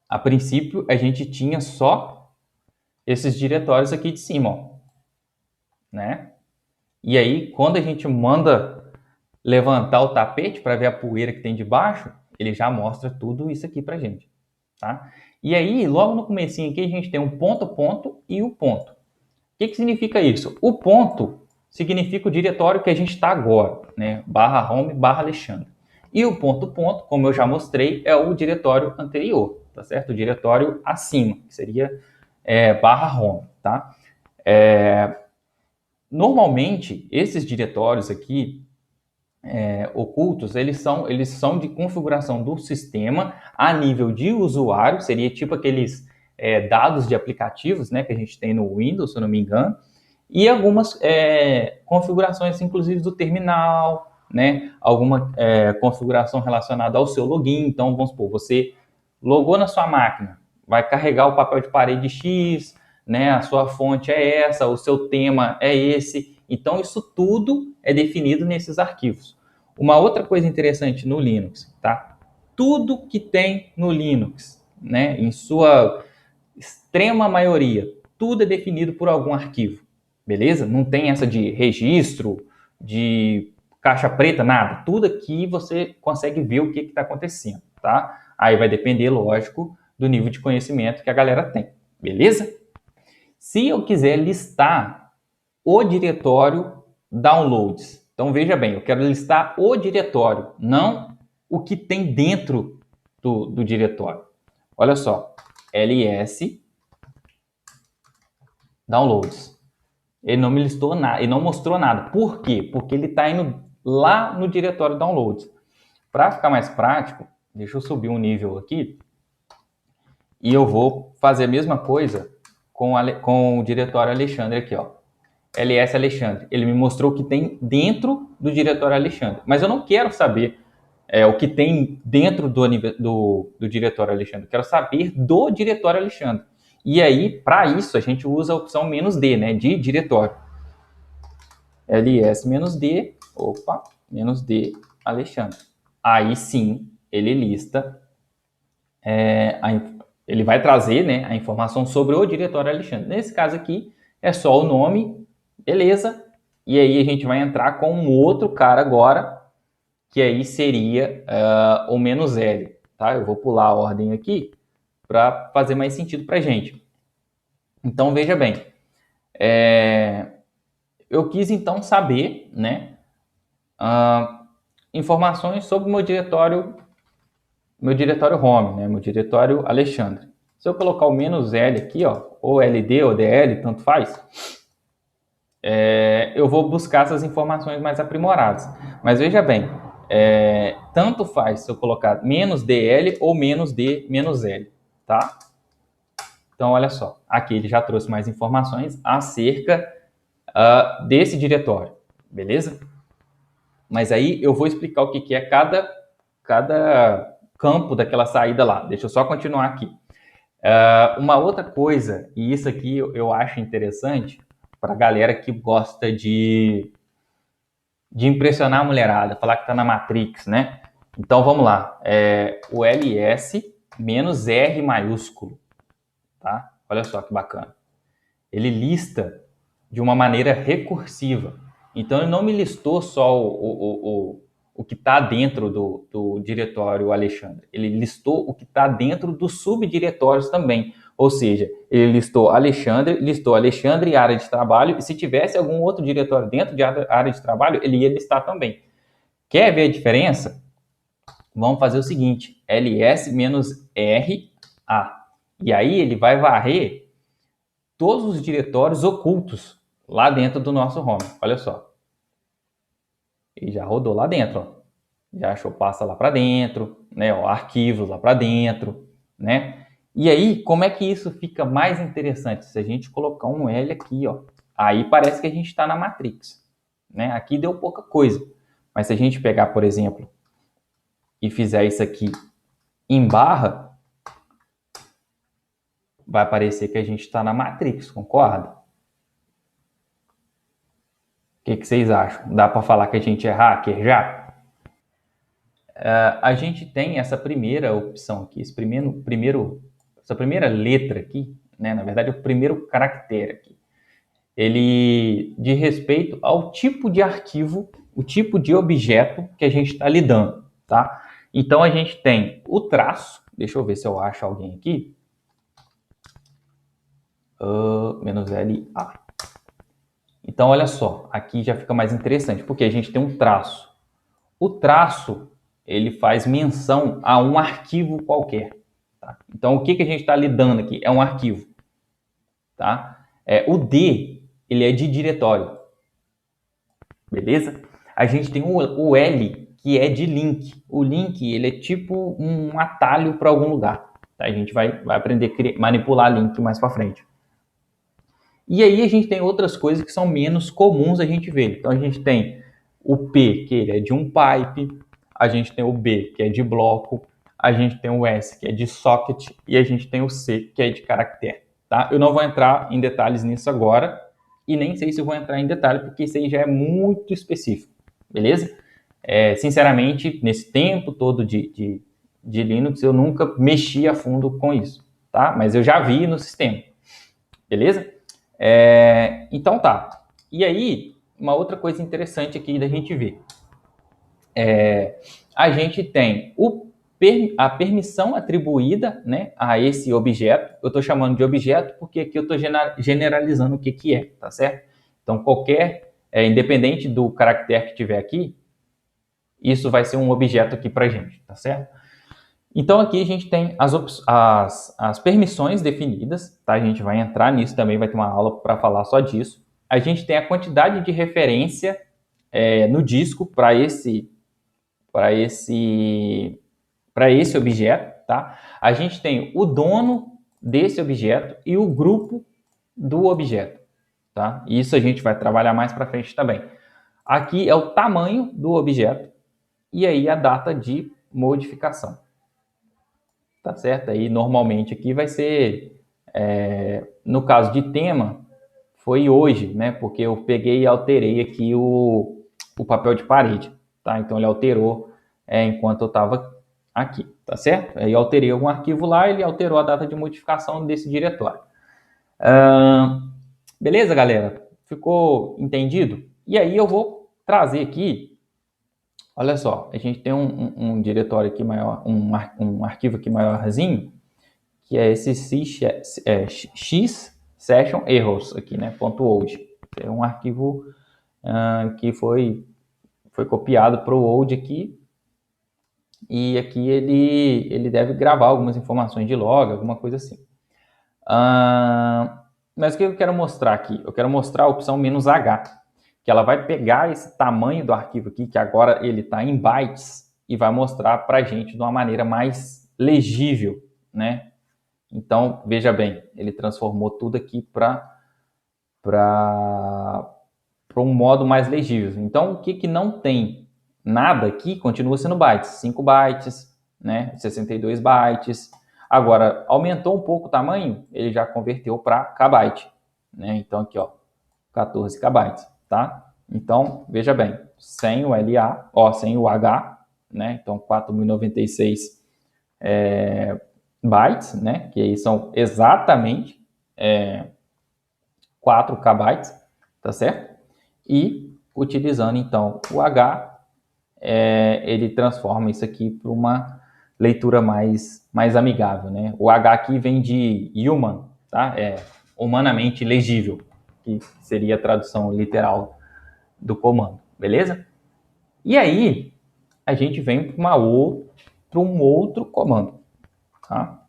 A princípio, a gente tinha só esses diretórios aqui de cima, ó, né? E aí, quando a gente manda levantar o tapete para ver a poeira que tem debaixo, ele já mostra tudo isso aqui pra gente, tá? E aí, logo no comecinho aqui, a gente tem um ponto, ponto e o ponto. O que significa isso? O ponto significa o diretório que a gente está agora, né? Barra home, barra Alexandre. E o ponto, ponto, como eu já mostrei, é o diretório anterior, tá certo? O diretório acima, que seria barra home, tá? Normalmente, esses diretórios aqui, ocultos, eles são de configuração do sistema a nível de usuário, seria tipo aqueles dados de aplicativos, né, que a gente tem no Windows, se eu não me engano, e algumas configurações, inclusive, do terminal, né, alguma configuração relacionada ao seu login. Então, vamos supor, você logou na sua máquina, vai carregar o papel de parede X, né, a sua fonte é essa, o seu tema é esse. Então, isso tudo é definido nesses arquivos. Uma outra coisa interessante no Linux, tá? Tudo que tem no Linux, né, em sua extrema maioria, tudo é definido por algum arquivo, beleza? Não tem essa de registro, de caixa preta, nada. Tudo aqui você consegue ver o que está acontecendo, tá? Aí vai depender, lógico, do nível de conhecimento que a galera tem, beleza? Se eu quiser listar o diretório downloads, então veja bem, eu quero listar o diretório, não o que tem dentro do diretório. Olha só, ls downloads. Ele não me listou nada, ele não mostrou nada. Por quê? Porque ele está indo lá no diretório downloads. Para ficar mais prático, deixa eu subir um nível aqui e eu vou fazer a mesma coisa com o diretório Alexandre aqui, ó. ls Alexandre. Ele me mostrou o que tem dentro do diretório Alexandre. Mas eu não quero saber o que tem dentro do diretório Alexandre. Eu quero saber do diretório Alexandre. E aí, para isso, a gente usa a opção "-d", né, de diretório. ls-d, -d Alexandre. Aí sim, ele lista, ele vai trazer, né, a informação sobre o diretório Alexandre. Nesse caso aqui, é só o nome, beleza? E aí a gente vai entrar com um outro cara agora, que aí seria o "-l", tá? Eu vou pular a ordem aqui para fazer mais sentido para a gente. Então, veja bem, eu quis então saber, né, informações sobre o meu diretório home, né, meu diretório Alexandre. Se eu colocar o "-l" aqui, ó, ou LD ou DL, tanto faz, eu vou buscar essas informações mais aprimoradas. Mas veja bem, tanto faz se eu colocar "-dl" ou "-d-l", tá? Então, olha só, aqui ele já trouxe mais informações acerca desse diretório, beleza? Mas aí eu vou explicar o que é cada campo daquela saída lá. Deixa eu só continuar aqui. Uma outra coisa, e isso aqui eu acho interessante para a galera que gosta de impressionar a mulherada, falar que está na Matrix, né? Então vamos lá. O ls-r maiúsculo, tá? Olha só que bacana. Ele lista de uma maneira recursiva. Então, ele não me listou só o que está dentro do diretório Alexandre. Ele listou o que está dentro dos subdiretórios também. Ou seja, ele listou Alexandre e área de trabalho, e se tivesse algum outro diretório dentro de área de trabalho, ele ia listar também. Quer ver a diferença? Vamos fazer o seguinte, ls-ra. E aí ele vai varrer todos os diretórios ocultos lá dentro do nosso home. Olha só. Ele já rodou lá dentro, ó. Já achou pasta lá para dentro, né? Ó, arquivos lá para dentro, né? E aí, como é que isso fica mais interessante? Se a gente colocar um L aqui, ó, aí parece que a gente está na Matrix, né? Aqui deu pouca coisa. Mas se a gente pegar, por exemplo, e fizer isso aqui em barra, vai parecer que a gente está na Matrix, concorda? O que vocês acham? Dá para falar que a gente é hacker já? A gente tem essa primeira opção aqui, essa primeira letra aqui, né? Na verdade, o primeiro caractere aqui. Ele diz respeito ao tipo de arquivo, o tipo de objeto que a gente está lidando, tá? Então, a gente tem o traço, deixa eu ver se eu acho alguém aqui, -LA. Então, olha só, aqui já fica mais interessante, porque a gente tem um traço. O traço, ele faz menção a um arquivo qualquer. Tá? Então, o que a gente está lidando aqui? É um arquivo. Tá? O D, ele é de diretório. Beleza? A gente tem o L, que é de link. O link, ele é tipo um atalho para algum lugar. Tá? A gente vai aprender a manipular link mais para frente. E aí a gente tem outras coisas que são menos comuns a gente ver. Então a gente tem o P, que ele é de um pipe, a gente tem o B, que é de bloco, a gente tem o S, que é de socket, e a gente tem o C, que é de caractere. Tá? Eu não vou entrar em detalhes nisso agora, e nem sei se eu vou entrar em detalhe, porque isso aí já é muito específico, beleza? Sinceramente, nesse tempo todo de Linux, eu nunca mexi a fundo com isso, tá? Mas eu já vi no sistema, beleza? Então tá. E aí, uma outra coisa interessante aqui da gente ver. A gente tem a permissão atribuída, né, a esse objeto. Eu estou chamando de objeto porque aqui eu estou generalizando o que é, tá certo? Então, independente do caractere que tiver aqui, isso vai ser um objeto aqui para a gente, tá certo? Então, aqui a gente tem as permissões definidas, tá? A gente vai entrar nisso também, vai ter uma aula para falar só disso. A gente tem a quantidade de referência no disco para esse objeto, tá? A gente tem o dono desse objeto e o grupo do objeto, tá? Isso a gente vai trabalhar mais para frente também. Aqui é o tamanho do objeto e aí a data de modificação. Tá certo? Aí normalmente aqui vai ser, no caso de tema, foi hoje, né? Porque eu peguei e alterei aqui o papel de parede, tá? Então ele alterou enquanto eu estava aqui, tá certo? Aí eu alterei algum arquivo lá, ele alterou a data de modificação desse diretório. Beleza, galera? Ficou entendido? E aí eu vou trazer aqui. Olha só, a gente tem um diretório aqui maior, um arquivo aqui maiorzinho, que é esse x session errors aqui, né? .old. É um arquivo que foi copiado para o old aqui, e aqui ele deve gravar algumas informações de log, alguma coisa assim. Mas o que eu quero mostrar aqui? Eu quero mostrar a opção "-h", que ela vai pegar esse tamanho do arquivo aqui, que agora ele está em bytes, e vai mostrar para a gente de uma maneira mais legível, né? Então, veja bem, ele transformou tudo aqui para um modo mais legível. Então, o que não tem nada aqui continua sendo bytes, 5 bytes, né? 62 bytes. Agora, aumentou um pouco o tamanho, ele já converteu para kbyte, né? Então, aqui, ó, 14 kbytes. Tá? Então, veja bem, sem o LA, sem o H, né? Então, 4.096 bytes, né? Que aí são exatamente 4 kbytes, tá certo? E utilizando, então, o H, ele transforma isso aqui para uma leitura mais amigável, né? O H aqui vem de human, tá? Humanamente legível, que seria a tradução literal do comando, beleza? E aí, a gente vem para um outro comando, tá?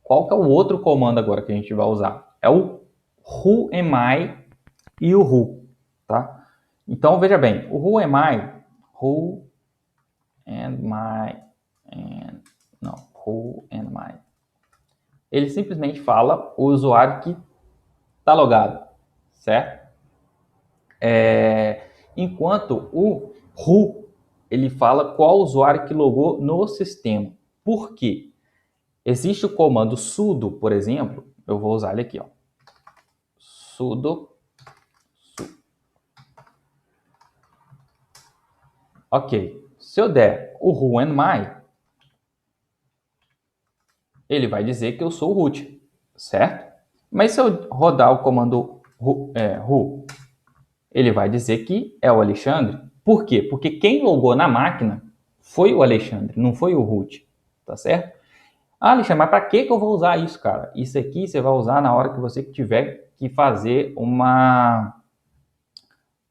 Qual que é o outro comando agora que a gente vai usar? É o whoami e o who, tá? Então, veja bem, o whoami, ele simplesmente fala o usuário que está logado, certo? Enquanto o who, ele fala qual usuário que logou no sistema. Por quê? Existe o comando sudo, por exemplo, eu vou usar ele aqui, ó. Sudo. Ok. Se eu der o whoami, ele vai dizer que eu sou o root, certo? Mas se eu rodar o comando who, ele vai dizer que é o Alexandre. Por quê? Porque quem logou na máquina foi o Alexandre, não foi o root, tá certo? Alexandre, mas para que eu vou usar isso, cara? Isso aqui você vai usar na hora que você tiver que fazer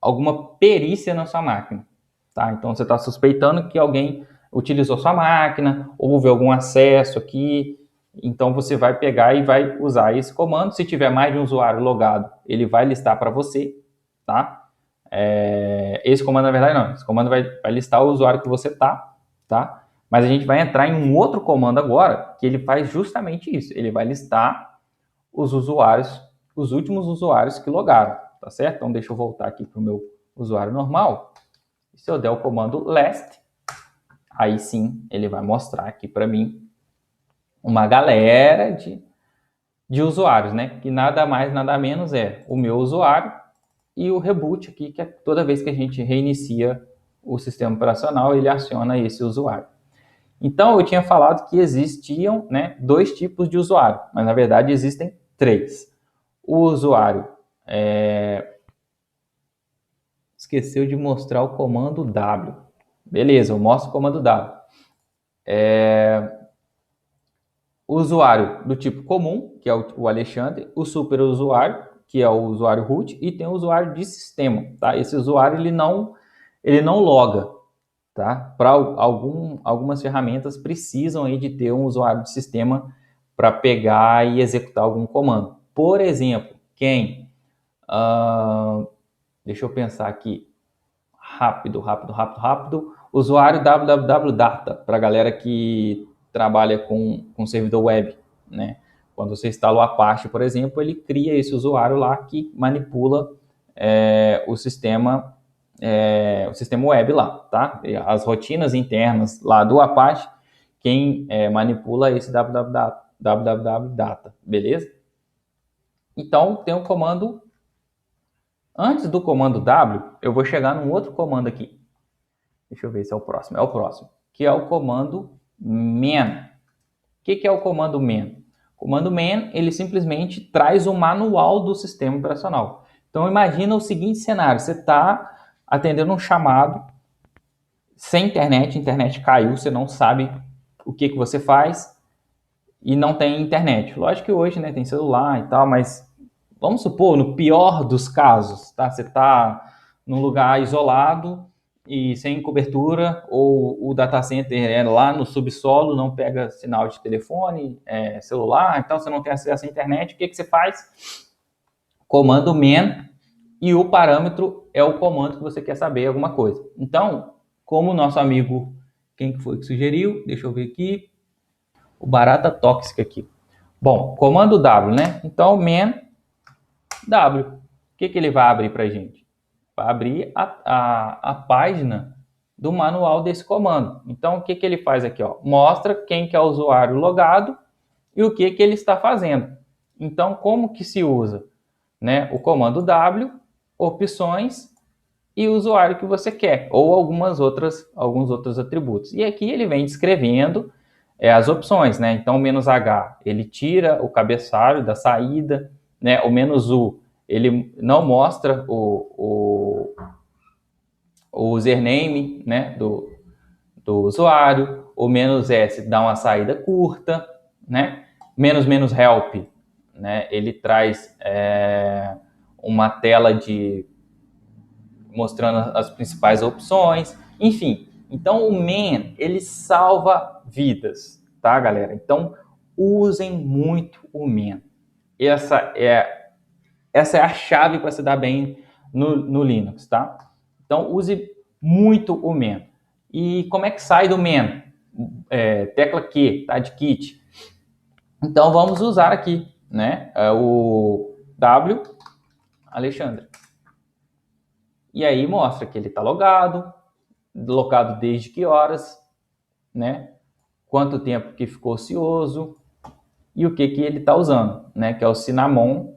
alguma perícia na sua máquina, tá? Então você está suspeitando que alguém utilizou sua máquina, houve algum acesso aqui, então você vai pegar e vai usar esse comando. Se tiver mais de um usuário logado, ele vai listar para você, tá? Esse comando, na verdade, não. Esse comando vai listar o usuário que você tá? Mas a gente vai entrar em um outro comando agora, que ele faz justamente isso. Ele vai listar os usuários, os últimos usuários que logaram, tá certo? Então, deixa eu voltar aqui para o meu usuário normal. Se eu der o comando last, aí sim, ele vai mostrar aqui para mim uma galera de usuários, né? Que nada mais, nada menos é o meu usuário e o reboot aqui, que é toda vez que a gente reinicia o sistema operacional, ele aciona esse usuário. Então, eu tinha falado que existiam, né, 2 tipos de usuário, mas na verdade existem 3. O usuário esqueceu de mostrar o comando W. Beleza, eu mostro o comando W. O usuário do tipo comum, que é o Alexandre, o super usuário, que é o usuário root, e tem o usuário de sistema, tá? Esse usuário ele não loga, tá? Para algumas ferramentas precisam aí de ter um usuário de sistema para pegar e executar algum comando. Por exemplo, quem? Deixa eu pensar aqui. Rápido. Usuário www.data, para a galera que trabalha com servidor web, né? Quando você instala o Apache, por exemplo, ele cria esse usuário lá que manipula o sistema web lá, tá? As rotinas internas lá do Apache, quem manipula esse www.data, beleza? Então, tem um comando. Antes do comando W, eu vou chegar num outro comando aqui. Deixa eu ver se é o próximo. É o próximo, que é o comando man. O que é o comando man? O comando man, ele simplesmente traz o manual do sistema operacional. Então, imagina o seguinte cenário. Você está atendendo um chamado sem internet, a internet caiu, você não sabe o que você faz e não tem internet. Lógico que hoje, né, tem celular e tal, mas vamos supor, no pior dos casos, tá? Você está num lugar isolado e sem cobertura, ou o data center é lá no subsolo, não pega sinal de telefone, celular, então você não tem acesso à internet. O que você faz? Comando man, e o parâmetro é o comando que você quer saber alguma coisa. Então, como o nosso amigo, quem foi que sugeriu? Deixa eu ver aqui. O Barata Tóxica aqui. Bom, comando W, né? Então, man W. O que ele vai abrir para a gente? Vai abrir a página do manual desse comando. Então, o que ele faz aqui? Ó? Mostra quem que é o usuário logado e o que ele está fazendo. Então, como que se usa? Né? O comando W, opções e o usuário que você quer, ou alguns outros atributos. E aqui ele vem descrevendo as opções, né? Então, o "-h", ele tira o cabeçalho da saída, né? O "-u", ele não mostra o username, né? do usuário. O "-s" dá uma saída curta, né? "-help", né? Ele traz uma tela mostrando as principais opções, enfim. Então, o man, ele salva vidas, tá, galera? Então, usem muito o man. Essa é a chave para se dar bem no Linux, tá? Então, use muito o man. E como é que sai do man? Tecla Q, tá? De kit. Então, vamos usar aqui, né? O W, Alexandre. E aí mostra que ele está logado desde que horas, né? Quanto tempo que ficou ocioso e o que ele está usando, né? Que é o Cinnamon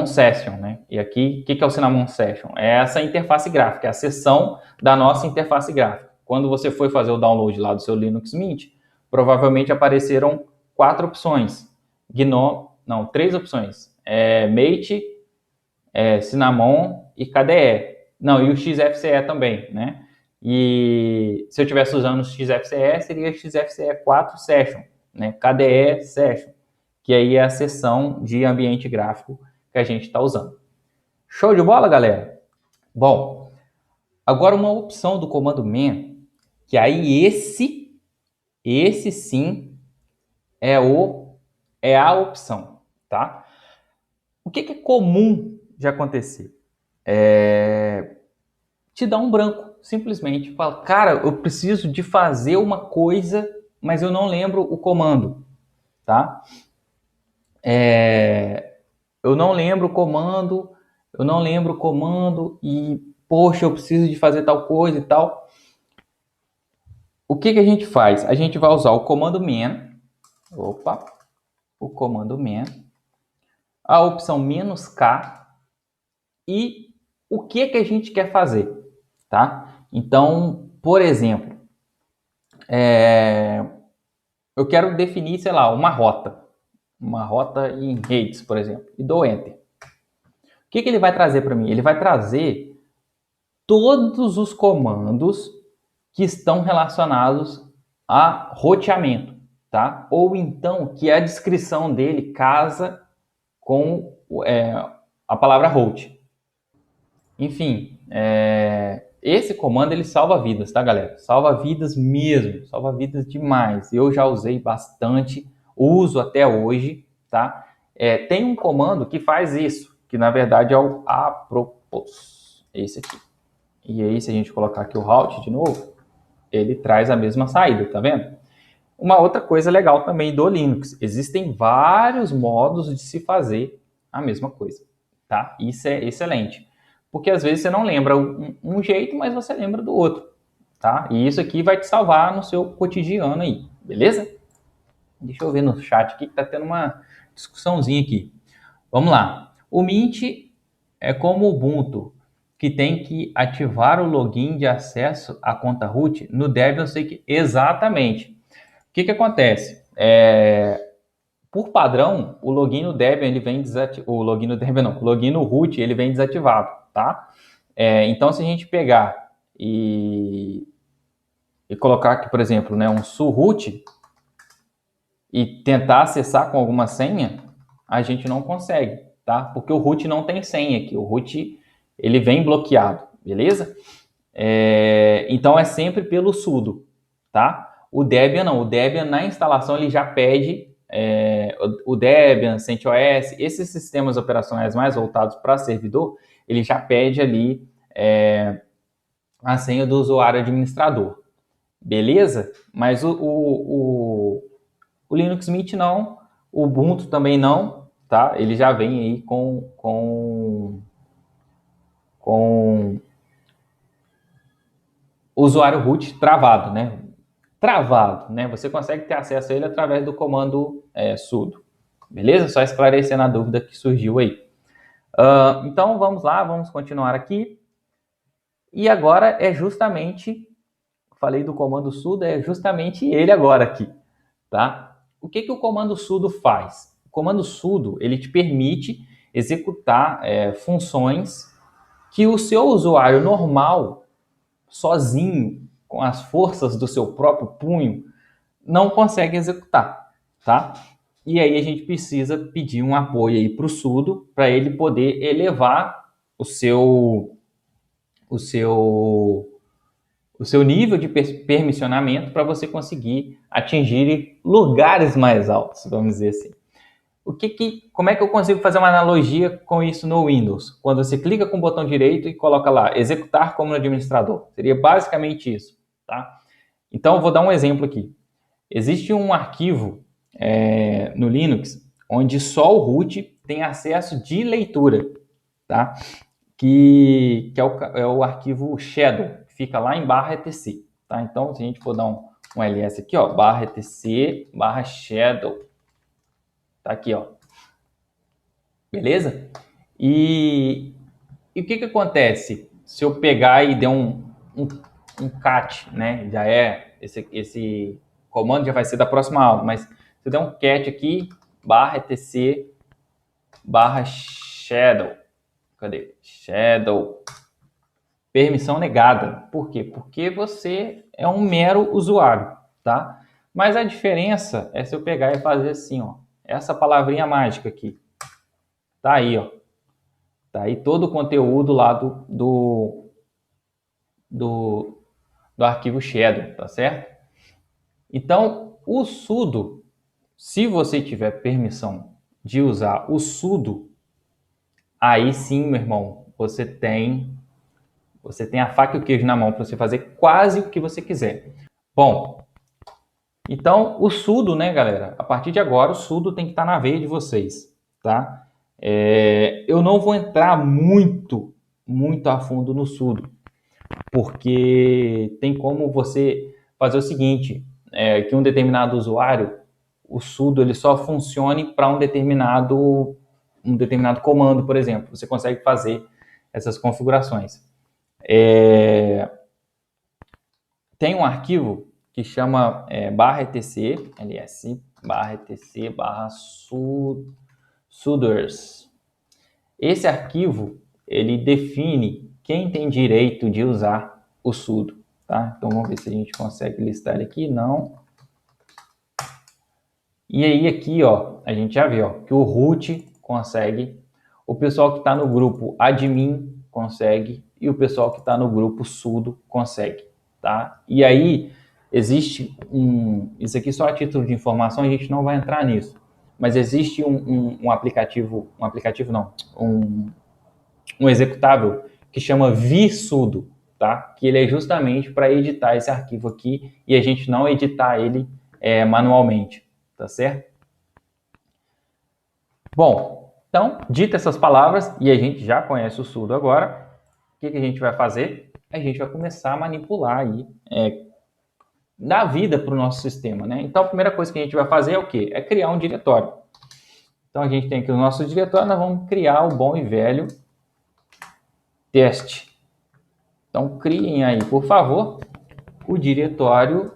Session, né? E aqui, o que é o Cinnamon Session? É essa interface gráfica, é a seção da nossa interface gráfica. Quando você foi fazer o download lá do seu Linux Mint, provavelmente apareceram 4 opções. Três opções. Mate, Cinnamon e KDE. Não, e o XFCE também, né? E se eu estivesse usando o XFCE, seria XFCE 4 Session, né? KDE Session, que aí é a seção de ambiente gráfico que a gente está usando. Show de bola, galera? Bom, agora uma opção do comando man, que aí esse sim é a opção, tá? O que é comum de acontecer? te dá um branco, simplesmente. Fala, cara, eu preciso de fazer uma coisa, mas eu não lembro o comando, tá? Eu não lembro o comando, e, poxa, eu preciso de fazer tal coisa e tal. O que a gente faz? A gente vai usar o comando man, a opção "-k", e o que a gente quer fazer, tá? Então, por exemplo, eu quero definir, sei lá, uma rota em redes, por exemplo, e dou Enter. O que ele vai trazer para mim? Ele vai trazer todos os comandos que estão relacionados a roteamento, tá? Ou então que a descrição dele casa com a palavra route. Enfim, esse comando ele salva vidas, tá, galera? Salva vidas mesmo, salva vidas demais. Eu já usei bastante, uso até hoje, tá? Tem um comando que faz isso, que na verdade é o apropos, esse aqui. E aí, se a gente colocar aqui o route de novo, ele traz a mesma saída, tá vendo? Uma outra coisa legal também do Linux, existem vários modos de se fazer a mesma coisa, tá? Isso é excelente, porque às vezes você não lembra um jeito, mas você lembra do outro, tá? E isso aqui vai te salvar no seu cotidiano aí, beleza? Deixa eu ver no chat aqui que tá tendo uma discussãozinha aqui. Vamos lá. O Mint é como o Ubuntu, que tem que ativar o login de acesso à conta root. No Debian eu sei que exatamente. O que acontece? Por padrão, o login no Debian ele vem desativado. O login no root ele vem desativado, tá? Então, se a gente pegar e colocar aqui, por exemplo, né, um suroot e tentar acessar com alguma senha, a gente não consegue, tá? Porque o root não tem senha aqui. O root ele vem bloqueado, beleza? Então é sempre pelo sudo, tá? O Debian não. O Debian na instalação ele já pede o Debian, CentOS, esses sistemas operacionais mais voltados para servidor, ele já pede ali a senha do usuário administrador, beleza? Mas o Linux Mint não, o Ubuntu também não, tá? Ele já vem aí com o usuário root travado, né? Você consegue ter acesso a ele através do comando sudo, beleza? Só esclarecendo a dúvida que surgiu aí. Então vamos lá, vamos continuar aqui. E agora falei do comando sudo, é justamente ele agora aqui, tá? O que o comando sudo faz? O comando sudo, ele te permite executar funções que o seu usuário normal, sozinho, com as forças do seu próprio punho, não consegue executar, tá? E aí a gente precisa pedir um apoio aí para o sudo para ele poder elevar o seu nível de permissionamento para você conseguir atingir lugares mais altos, vamos dizer assim. Como é que eu consigo fazer uma analogia com isso no Windows? Quando você clica com o botão direito e coloca lá, executar como no administrador. Seria basicamente isso, tá? Então, eu vou dar um exemplo aqui. Existe um arquivo no Linux onde só o root tem acesso de leitura, tá? Que é o arquivo shadow, que fica lá em /etc, tá? Então, se a gente for dar um ls aqui, ó, /etc /shadow, tá aqui, ó. Beleza? E o que acontece se eu pegar e der um cat, né? Já esse comando já vai ser da próxima aula, mas se eu der um cat aqui, /etc /shadow, cadê? Shadow. Permissão negada. Por quê? Porque você é um mero usuário, tá? Mas a diferença é se eu pegar e fazer assim, ó. Essa palavrinha mágica aqui. Tá aí, ó. Tá aí todo o conteúdo lá do arquivo shadow, tá certo? Então, o sudo, se você tiver permissão de usar o sudo, aí sim, meu irmão, você tem a faca e o queijo na mão para você fazer quase o que você quiser. Bom, então o sudo, né, galera? A partir de agora o sudo tem que estar na veia de vocês, tá? Eu não vou entrar muito a fundo no sudo, porque tem como você fazer o seguinte, que um determinado usuário, o sudo ele só funcione para um determinado comando, por exemplo. Você consegue fazer essas configurações. Tem um arquivo que chama /etc, ls, /etc, /suders. Esse arquivo, ele define quem tem direito de usar o sudo, tá? Então, vamos ver se a gente consegue listar ele aqui. Não. E aí, aqui, ó, a gente já vê, ó, que o root consegue, o pessoal que está no grupo admin consegue e o pessoal que está no grupo sudo consegue, tá? E aí, existe isso aqui só a título de informação, a gente não vai entrar nisso, mas existe um aplicativo não, um executável que chama vsudo, tá? Que ele é justamente para editar esse arquivo aqui e a gente não editar ele manualmente, tá certo? Bom, então, dita essas palavras e a gente já conhece o sudo agora, o que a gente vai fazer? A gente vai começar a manipular aí, dar vida para o nosso sistema, né? Então, a primeira coisa que a gente vai fazer é o quê? É criar um diretório. Então, a gente tem aqui o nosso diretório, nós vamos criar o bom e velho teste. Então, criem aí, por favor, o diretório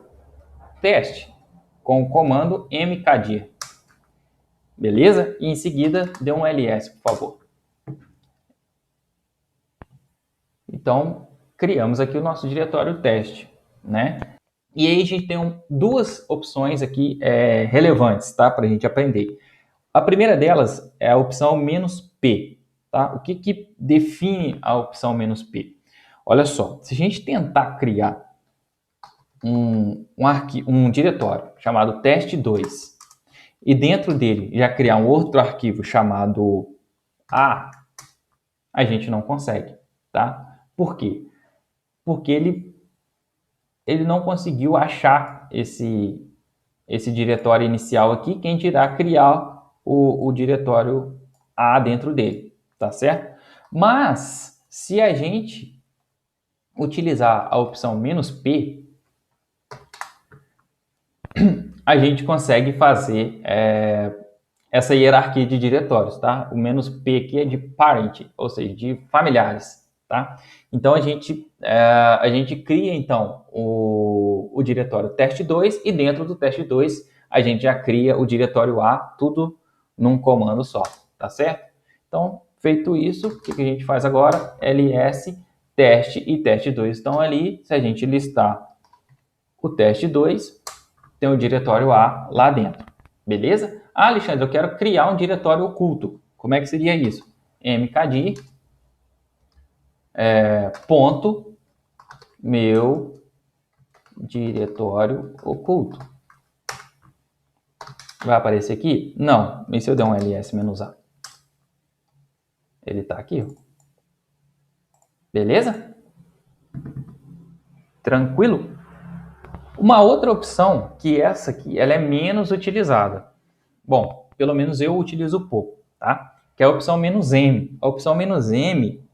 teste com o comando mkdir. Beleza? E em seguida, dê um ls, por favor. Então, criamos aqui o nosso diretório teste, né? E aí a gente tem duas opções aqui relevantes, tá? Para a gente aprender. A primeira delas é a opção "-p", tá? O que define a opção "-p"? Olha só, se a gente tentar criar um diretório chamado teste2 e dentro dele já criar um outro arquivo chamado a gente não consegue, tá? Por quê? Porque ele não conseguiu achar esse diretório inicial aqui, quem dirá criar o diretório A dentro dele, tá certo? Mas, se a gente utilizar a opção "-p", a gente consegue fazer essa hierarquia de diretórios, tá? O "-p" aqui é de parent, ou seja, de familiares, tá? Então, a gente cria, então, o diretório teste2 e dentro do teste2 a gente já cria o diretório A, tudo num comando só, tá certo? Então, feito isso, o que a gente faz agora? ls, teste e teste2 estão ali. Se a gente listar o teste2, tem o diretório A lá dentro, beleza? Ah, Alexandre, eu quero criar um diretório oculto. Como é que seria isso? mkdir ponto meu diretório oculto. Vai aparecer aqui? Não. E se eu der um ls-a? Ele está aqui. Beleza? Tranquilo? Uma outra opção, que essa aqui, ela é menos utilizada. Bom, pelo menos eu utilizo pouco, tá? Que é a opção "-m". A opção "-m",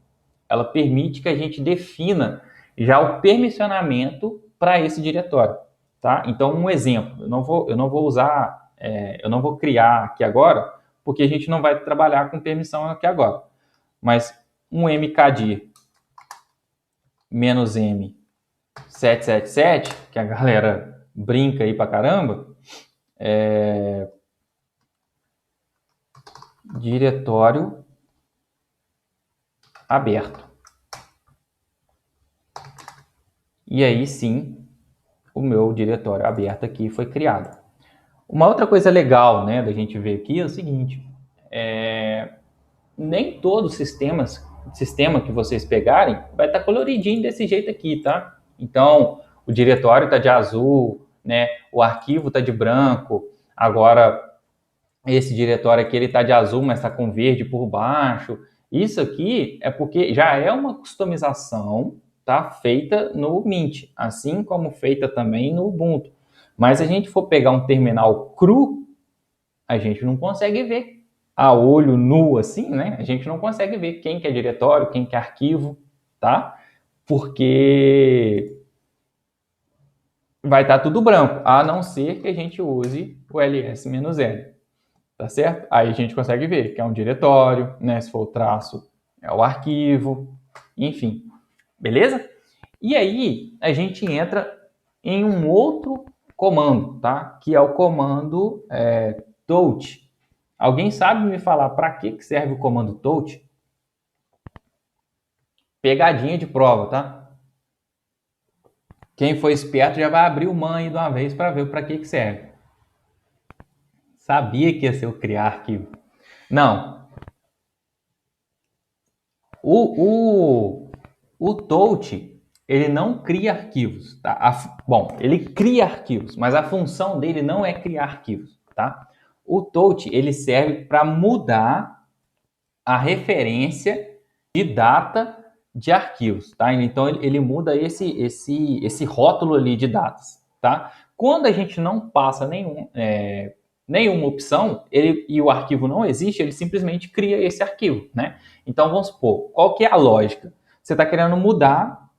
ela permite que a gente defina já o permissionamento para esse diretório, tá? Então, um exemplo, eu não vou usar, eu não vou criar aqui agora, porque a gente não vai trabalhar com permissão aqui agora. Mas um mkdir "-m 777, que a galera brinca aí pra caramba, diretório aberto. E aí sim, o meu diretório aberto aqui foi criado. Uma outra coisa legal, né, da gente ver aqui é o seguinte, nem todo sistema que vocês pegarem vai estar coloridinho desse jeito aqui, tá? Então, o diretório está de azul, né? O arquivo está de branco. Agora, esse diretório aqui ele está de azul, mas está com verde por baixo. Isso aqui é porque já é uma customização, tá, feita no Mint, assim como feita também no Ubuntu. Mas se a gente for pegar um terminal cru, a gente não consegue ver a olho nu assim, né? A gente não consegue ver quem que é diretório, quem que é arquivo, tá? Porque vai estar tudo branco, a não ser que a gente use o ls-l, tá certo? Aí a gente consegue ver que é um diretório, né? Se for o traço, é o arquivo, enfim, beleza? E aí a gente entra em um outro comando, tá? Que é o comando touch. Alguém sabe me falar para que serve o comando touch? Pegadinha de prova, tá? Quem for esperto já vai abrir o man aí de uma vez para ver para que serve. Sabia que ia ser o criar arquivo. Não. O touch, ele não cria arquivos, tá? Bom, ele cria arquivos, mas a função dele não é criar arquivos, tá? O touch, ele serve para mudar a referência de data de arquivos, tá? Então ele muda esse rótulo ali de datas, tá? Quando a gente não passa nenhuma opção e o arquivo não existe, ele simplesmente cria esse arquivo, né? Então vamos supor, qual que é a lógica? Você está querendo mudar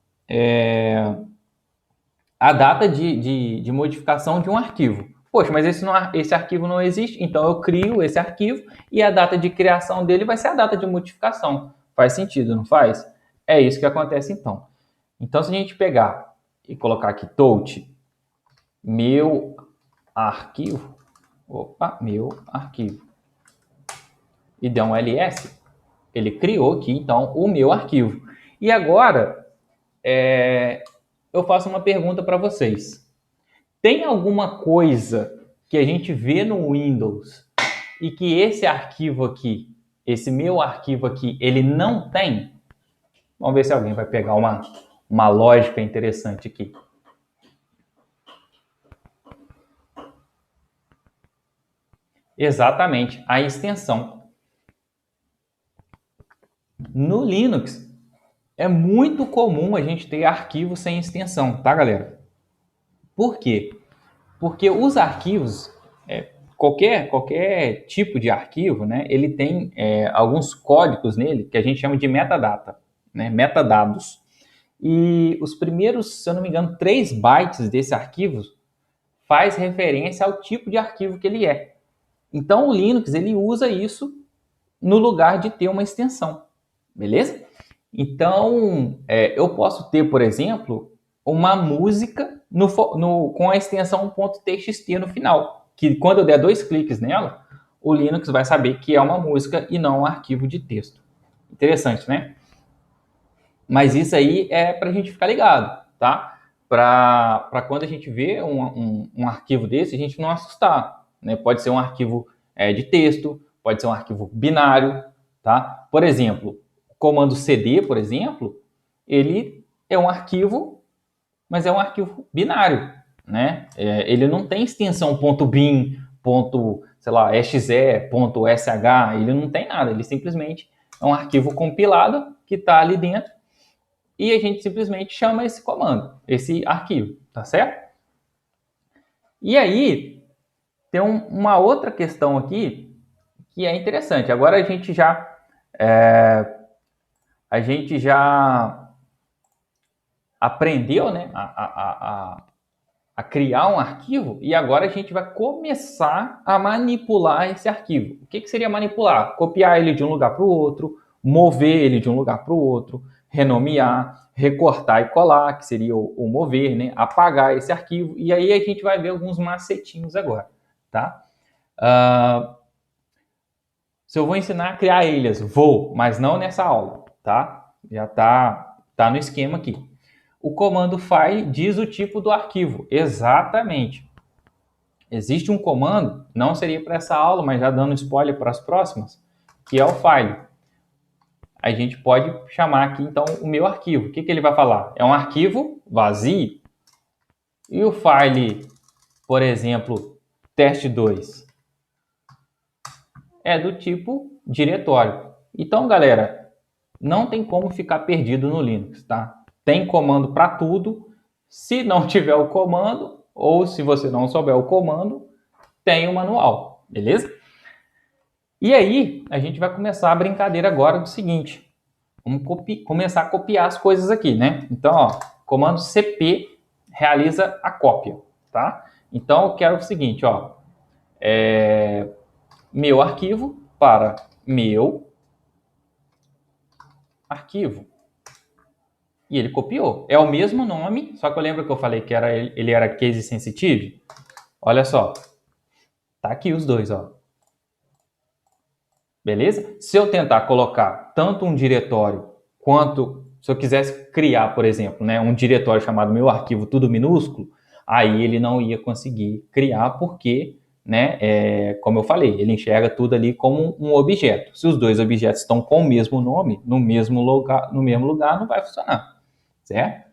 a data de modificação de um arquivo. Poxa, mas esse arquivo não existe, então eu crio esse arquivo e a data de criação dele vai ser a data de modificação. Faz sentido, não faz? É isso que acontece então. Então, se a gente pegar e colocar aqui touch, meu arquivo, e der um ls, ele criou aqui então o meu arquivo. E agora, eu faço uma pergunta para vocês. Tem alguma coisa que a gente vê no Windows e que esse arquivo aqui, esse meu arquivo aqui, ele não tem? Vamos ver se alguém vai pegar uma lógica interessante aqui. Exatamente, a extensão. No Linux, é muito comum a gente ter arquivo sem extensão, tá, galera? Por quê? Porque os arquivos, qualquer tipo de arquivo, né, ele tem alguns códigos nele que a gente chama de metadata, né, metadados. E os primeiros, se eu não me engano, 3 bytes desse arquivo faz referência ao tipo de arquivo que ele é. Então o Linux ele usa isso no lugar de ter uma extensão, beleza? Então eu posso ter, por exemplo, uma música com a extensão .txt no final, que quando eu der 2 cliques nela, o Linux vai saber que é uma música e não um arquivo de texto. Interessante, né? Mas isso aí é para a gente ficar ligado, tá? Para quando a gente vê um arquivo desse, a gente não assustar, né? Pode ser um arquivo de texto, pode ser um arquivo binário, tá? Por exemplo, o comando cd, por exemplo, ele é um arquivo, mas é um arquivo binário, né? Ele não tem extensão .bin, sei lá, .exe, .sh, ele não tem nada, ele simplesmente é um arquivo compilado que está ali dentro e a gente simplesmente chama esse comando, esse arquivo, tá certo? E aí, tem uma outra questão aqui que é interessante. Agora a gente já aprendeu, né, a criar um arquivo e agora a gente vai começar a manipular esse arquivo. O que seria manipular? Copiar ele de um lugar para o outro, mover ele de um lugar para o outro, renomear, recortar e colar, que seria o mover, né? Apagar esse arquivo. E aí a gente vai ver alguns macetinhos agora, tá? Se eu vou ensinar a criar ilhas, vou, mas não nessa aula, tá? Já tá no esquema aqui. O comando file diz o tipo do arquivo, exatamente. Existe um comando, não seria para essa aula, mas já dando spoiler para as próximas, que é o file. A gente pode chamar aqui, então, o meu arquivo. O que ele vai falar? É um arquivo vazio. E o file, por exemplo, teste2, é do tipo diretório. Então, galera, Não tem como ficar perdido no Linux, tá? Tem comando para tudo. Se não tiver o comando, ou se você não souber o comando, tem o manual, beleza? E aí, a gente vai começar a brincadeira agora do seguinte. Vamos começar a copiar as coisas aqui, né? Então, ó, comando cp realiza a cópia, tá? Então, eu quero o seguinte, ó. Meu arquivo para meu arquivo. E ele copiou. É o mesmo nome, só que eu lembro que eu falei que ele era case sensitive. Olha só. Tá aqui os dois, ó. Beleza? Se eu tentar colocar tanto um diretório quanto se eu quisesse criar, por exemplo, né, um diretório chamado meu arquivo tudo minúsculo, aí ele não ia conseguir criar porque, né, como eu falei, ele enxerga tudo ali como um objeto. Se os dois objetos estão com o mesmo nome, no mesmo lugar, não vai funcionar, certo?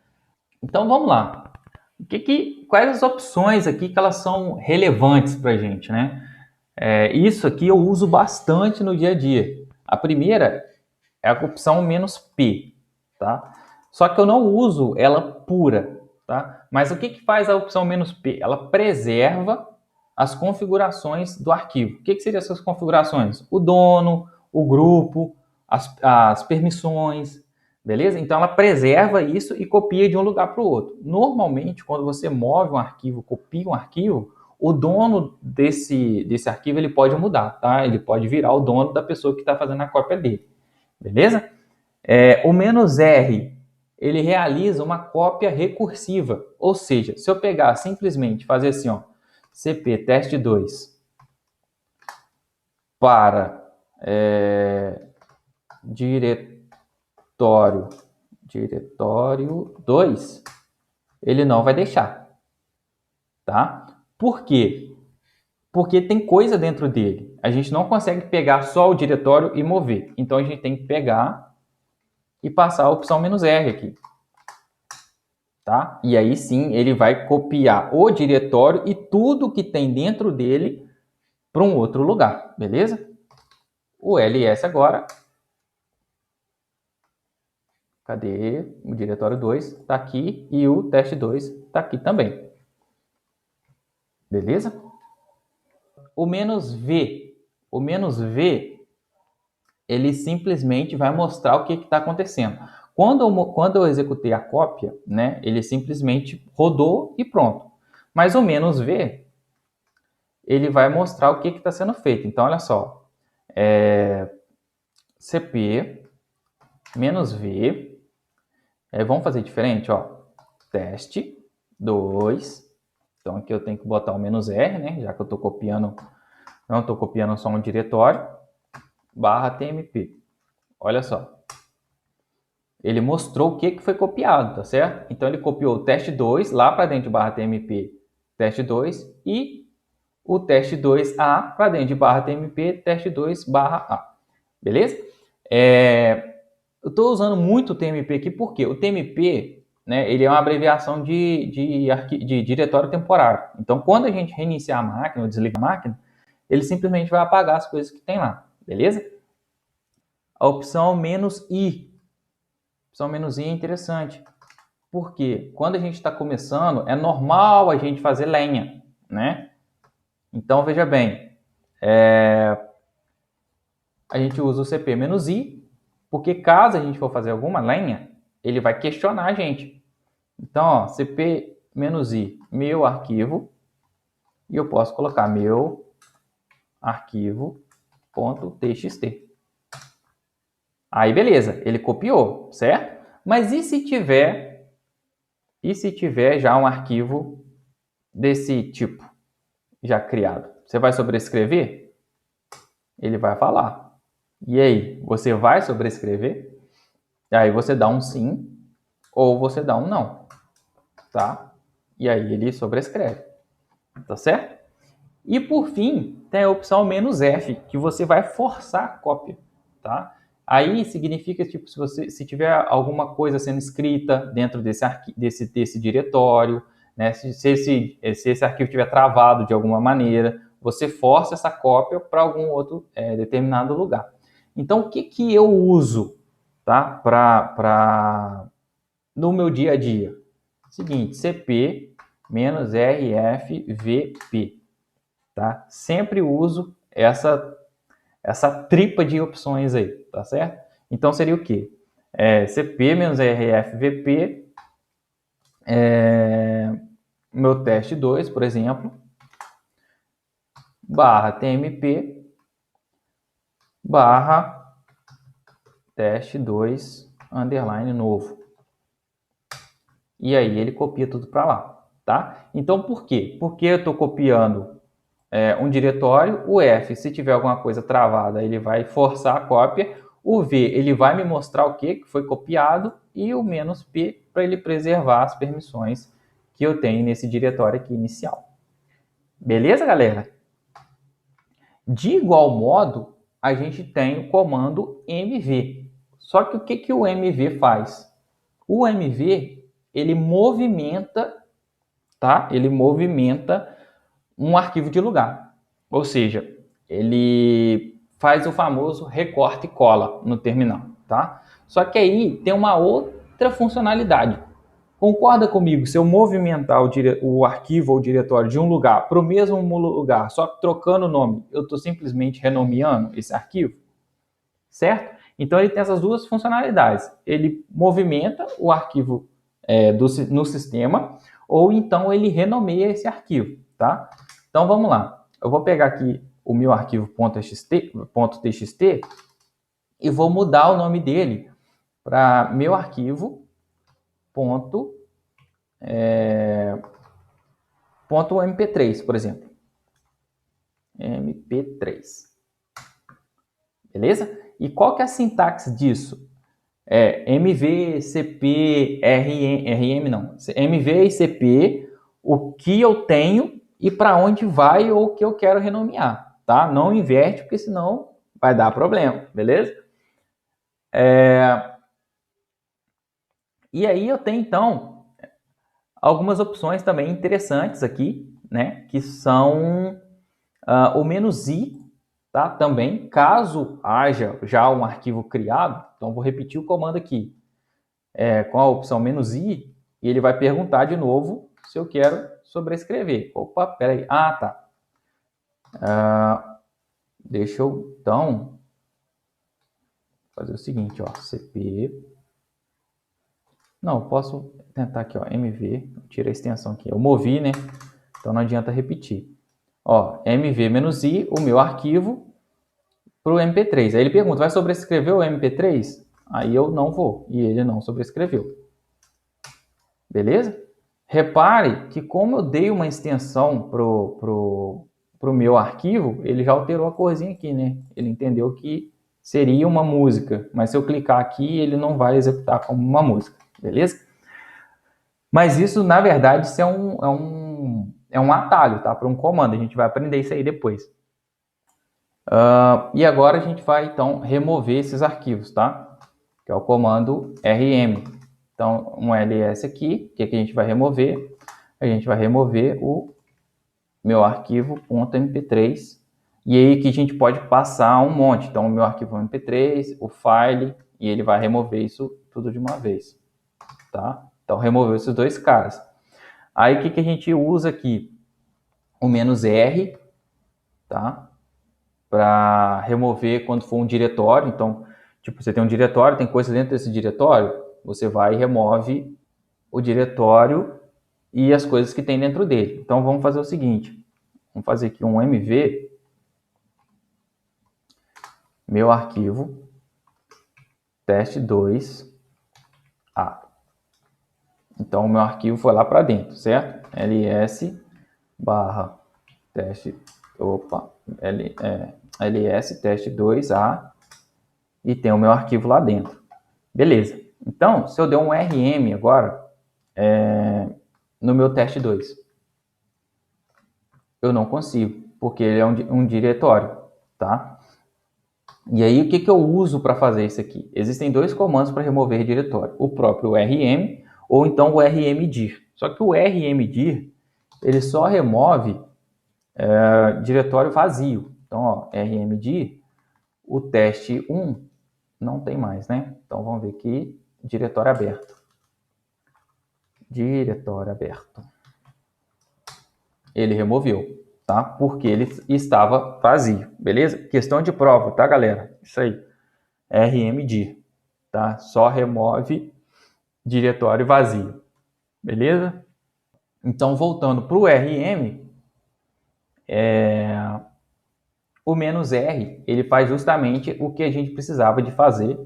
Então vamos lá. Quais as opções aqui que elas são relevantes para a gente, né? Isso aqui eu uso bastante no dia a dia. A primeira é a opção "-p", tá? Só que eu não uso ela pura, tá? Mas o que faz a opção "-p"? Ela preserva as configurações do arquivo. O que seriam essas configurações? O dono, o grupo, as permissões, beleza? Então ela preserva isso e copia de um lugar para o outro. Normalmente, quando você move um arquivo, copia um arquivo, o dono desse arquivo ele pode mudar, tá? Ele pode virar o dono da pessoa que está fazendo a cópia dele, beleza? O "-r", ele realiza uma cópia recursiva, ou seja, se eu pegar simplesmente fazer assim, ó, cp teste2 para diretório 2, ele não vai deixar, tá? Por quê? Porque tem coisa dentro dele. A gente não consegue pegar só o diretório e mover. Então a gente tem que pegar e passar a opção "-r" aqui. Tá? E aí sim ele vai copiar o diretório e tudo que tem dentro dele para um outro lugar, beleza? O ls agora. Cadê? O diretório 2 está aqui e o teste2 está aqui também. Beleza? O "-v. O "-v, ele simplesmente vai mostrar o que está acontecendo. Quando eu executei a cópia, né, ele simplesmente rodou e pronto. Mas o "-v, ele vai mostrar o que está sendo feito. Então, olha só. cp "-v. Vamos fazer diferente, ó. Teste 2. Então, aqui eu tenho que botar o "-r, né, já que eu estou copiando, não estou copiando só um diretório, /tmp. Olha só. Ele mostrou o que foi copiado, tá certo? Então, ele copiou o teste2 lá para dentro de /tmp teste2 e o teste2a para dentro de /tmp teste2/a. Beleza? Eu estou usando muito o tmp aqui porque o tmp, né, ele é uma abreviação de diretório temporário. Então, quando a gente reiniciar a máquina ou desligar a máquina, ele simplesmente vai apagar as coisas que tem lá. Beleza? A opção "-i". A opção "-i" é interessante. Porque quando a gente está começando, é normal a gente fazer lenha, né? Então, veja bem, a gente usa o cp-i, porque caso a gente for fazer alguma lenha, ele vai questionar a gente. Então, ó, cp-i, meu arquivo, e eu posso colocar meu arquivo.txt. Aí, beleza, ele copiou, certo? Mas e se tiver já um arquivo desse tipo já criado? Você vai sobrescrever? Ele vai falar. E aí, você vai sobrescrever? Aí você dá um sim ou você dá um não, tá? E aí ele sobrescreve, tá certo? E por fim, tem a opção "-f", que você vai forçar a cópia, tá? Aí significa, tipo, se tiver alguma coisa sendo escrita dentro desse diretório, né? Se esse arquivo estiver travado de alguma maneira, você força essa cópia para algum outro determinado lugar. Então, o que eu uso tá? No meu dia a dia. Seguinte, CP menos RFVP, tá? Sempre uso essa tripa de opções aí, tá certo? Então seria o quê? CP menos RFVP, meu teste 2, por exemplo, barra TMP, barra teste 2, underline novo. E aí ele copia tudo para lá, tá? Então por quê? Porque eu estou copiando um diretório, o F, se tiver alguma coisa travada, ele vai forçar a cópia, o V, ele vai me mostrar o que foi copiado, e o menos P, para ele preservar as permissões que eu tenho nesse diretório aqui inicial. Beleza, galera? De igual modo, a gente tem o comando MV. Só que o que o MV faz? O MV, ele movimenta, tá? Ele movimenta um arquivo de lugar. Ou seja, ele faz o famoso recorte e cola no terminal, tá? Só que aí tem uma outra funcionalidade. Concorda comigo? Se eu movimentar o arquivo ou o diretório de um lugar para o mesmo lugar, só trocando o nome, eu estou simplesmente renomeando esse arquivo, certo? Então ele tem essas duas funcionalidades. Ele movimenta o arquivo no sistema, ou então ele renomeia esse arquivo, tá? Então vamos lá. Eu vou pegar aqui o meu arquivo .txt e vou mudar o nome dele para meu arquivo .mp3, por exemplo. mp3. Beleza? E qual que é a sintaxe disso? MV, CP, RM não. MV e CP, o que eu tenho e para onde vai ou o que eu quero renomear, tá? Não inverte, porque senão vai dar problema, beleza? E aí eu tenho, então, algumas opções também interessantes aqui, né? Que são o menos "i", tá? Também, caso haja já um arquivo criado, então vou repetir o comando aqui, com a opção "-i", e ele vai perguntar de novo se eu quero sobrescrever. Opa, peraí. Ah, tá. Deixa eu, então, fazer o seguinte, ó, CP... Não, posso tentar aqui, ó, MV, tira a extensão aqui. Eu movi, né? Então não adianta repetir. Ó, MV-i, o meu arquivo, para o MP3. Aí ele pergunta, vai sobrescrever o MP3? Aí eu não vou, e ele não sobrescreveu. Beleza? Repare que como eu dei uma extensão pro meu arquivo, ele já alterou a corzinha aqui, né? Ele entendeu que seria uma música, mas se eu clicar aqui, ele não vai executar como uma música, beleza? Mas isso, na verdade, isso é um atalho, tá? Para um comando, a gente vai aprender isso aí depois. E agora a gente vai, então, remover esses arquivos, tá? Que é o comando rm. Então, um ls aqui, o que a gente vai remover? A gente vai remover o meu arquivo .mp3, e aí que a gente pode passar um monte. Então, o meu arquivo mp3, o file, e ele vai remover isso tudo de uma vez, tá? Então, removeu esses dois caras. Aí, o que a gente usa aqui? O "-r", tá? Para remover quando for um diretório. Então, tipo, você tem um diretório, tem coisa dentro desse diretório, você vai e remove o diretório e as coisas que tem dentro dele. Então, vamos fazer o seguinte. Vamos fazer aqui um MV, meu arquivo, teste2A. Então, o meu arquivo foi lá para dentro, certo? ls barra teste, ls teste2A, e tem o meu arquivo lá dentro. Beleza. Então, se eu der um rm agora, no meu teste 2, eu não consigo, porque ele é um diretório, tá? E aí, o que eu uso para fazer isso aqui? Existem dois comandos para remover diretório. O próprio rm, ou então o rmdir. Só que o rmdir, ele só remove diretório vazio. Então, ó, rmdir, o teste 1 não tem mais, né? Então vamos ver aqui, diretório aberto. Diretório aberto. Ele removeu, tá? Porque ele estava vazio, beleza? Questão de prova, tá, galera? Isso aí. RMD, tá? Só remove diretório vazio, beleza? Então, voltando para o RM, o menos R, ele faz justamente o que a gente precisava de fazer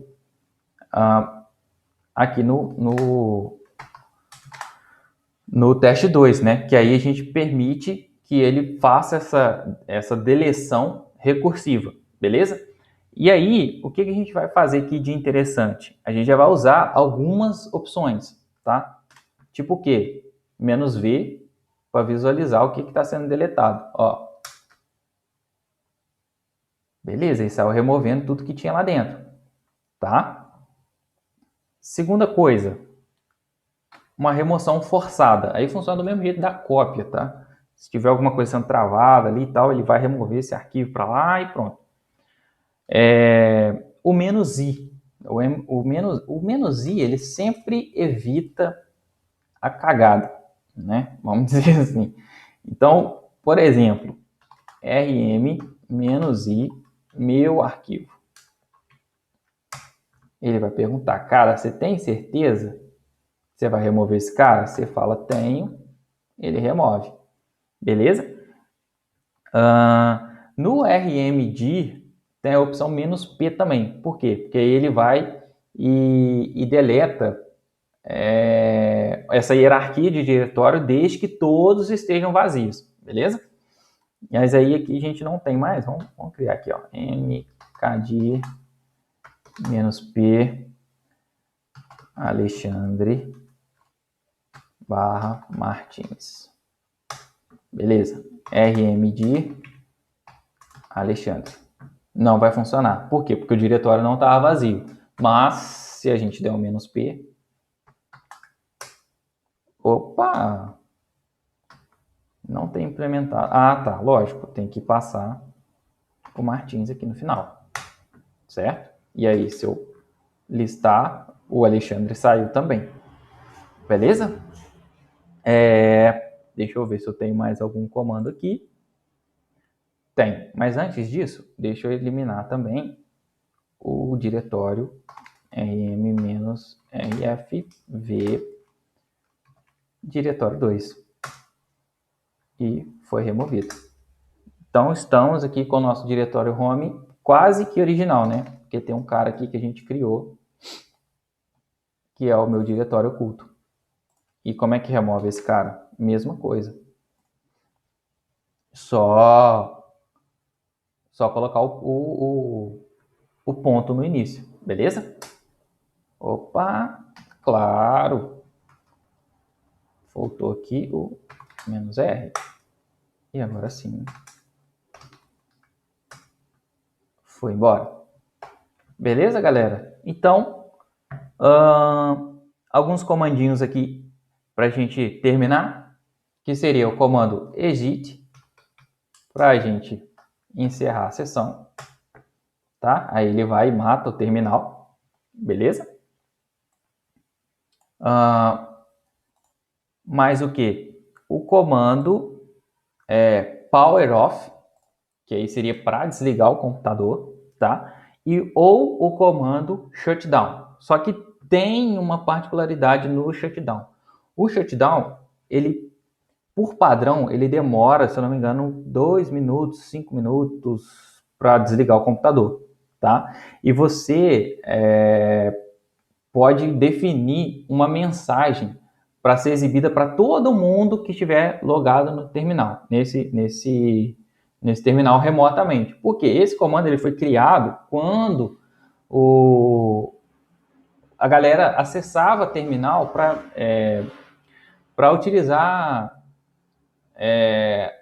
aqui no teste 2, né? Que aí a gente permite que ele faça essa deleção recursiva, beleza? E aí, o que a gente vai fazer aqui de interessante? A gente já vai usar algumas opções, tá? Tipo o quê? Menos V, para visualizar o que está sendo deletado. Ó. Beleza, ele saiu removendo tudo que tinha lá dentro, tá? Segunda coisa, uma remoção forçada. Aí funciona do mesmo jeito da cópia, tá? Se tiver alguma coisa sendo travada ali e tal, ele vai remover esse arquivo para lá e pronto. O menos I. O menos I, ele sempre evita a cagada, né? Vamos dizer assim. Então, por exemplo, rm-i, meu arquivo. Ele vai perguntar, cara, você tem certeza? Você vai remover esse cara? Você fala, tenho. Ele remove. Beleza? No rmdir, tem a opção "-p" também. Por quê? Porque aí ele vai e deleta essa hierarquia de diretório desde que todos estejam vazios. Beleza? Mas aí aqui a gente não tem mais. Vamos criar aqui, ó. mkdir -p Alexandre /Martins. Beleza. rmdir Alexandre. Não vai funcionar. Por quê? Porque o diretório não estava vazio. Mas, se a gente der um "-p... Opa! Não tem implementado. Ah, tá. Lógico. Tem que passar o Martins aqui no final. Certo? E aí, se eu listar, o Alexandre saiu também. Beleza? Deixa eu ver se eu tenho mais algum comando aqui. Tem. Mas antes disso, deixa eu eliminar também o diretório rm-rfv diretório 2. E foi removido. Então, estamos aqui com o nosso diretório home quase que original, né? Porque tem um cara aqui que a gente criou, que é o meu diretório oculto. E como é que remove esse cara? Mesma coisa. Só colocar o ponto no início, beleza? Opa, claro. Faltou aqui o "-r". E agora sim. Foi embora. Beleza, galera? Então, alguns comandinhos aqui para a gente terminar, que seria o comando exit, para a gente encerrar a sessão, tá? Aí ele vai e mata o terminal, beleza? Mais o que? O comando power off, que aí seria para desligar o computador, tá? Ou o comando shutdown. Só que tem uma particularidade no shutdown. O shutdown, ele, por padrão, ele demora, se eu não me engano, 2 minutos, 5 minutos para desligar o computador, tá? E você pode definir uma mensagem para ser exibida para todo mundo que estiver logado no terminal, nesse terminal remotamente. Porque esse comando ele foi criado quando a galera acessava terminal para utilizar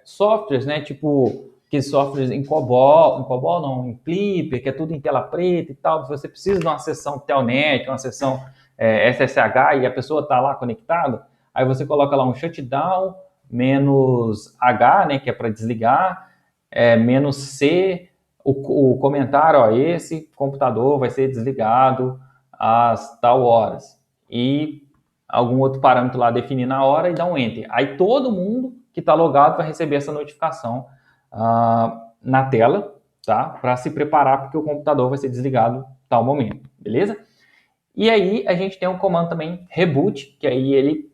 softwares, né? Tipo, que softwares em COBOL não, em Clipper, que é tudo em tela preta e tal. Se você precisa de uma sessão Telnet, uma sessão SSH e a pessoa está lá conectada, aí você coloca lá um shutdown -H, né? Que é para desligar, -C, o comentário, ó, esse computador vai ser desligado às tal horas. E algum outro parâmetro lá definir na hora e dar um Enter. Aí todo mundo que está logado vai receber essa notificação na tela, tá? Para se preparar, porque o computador vai ser desligado em tal momento, beleza? E aí a gente tem um comando também reboot, que aí ele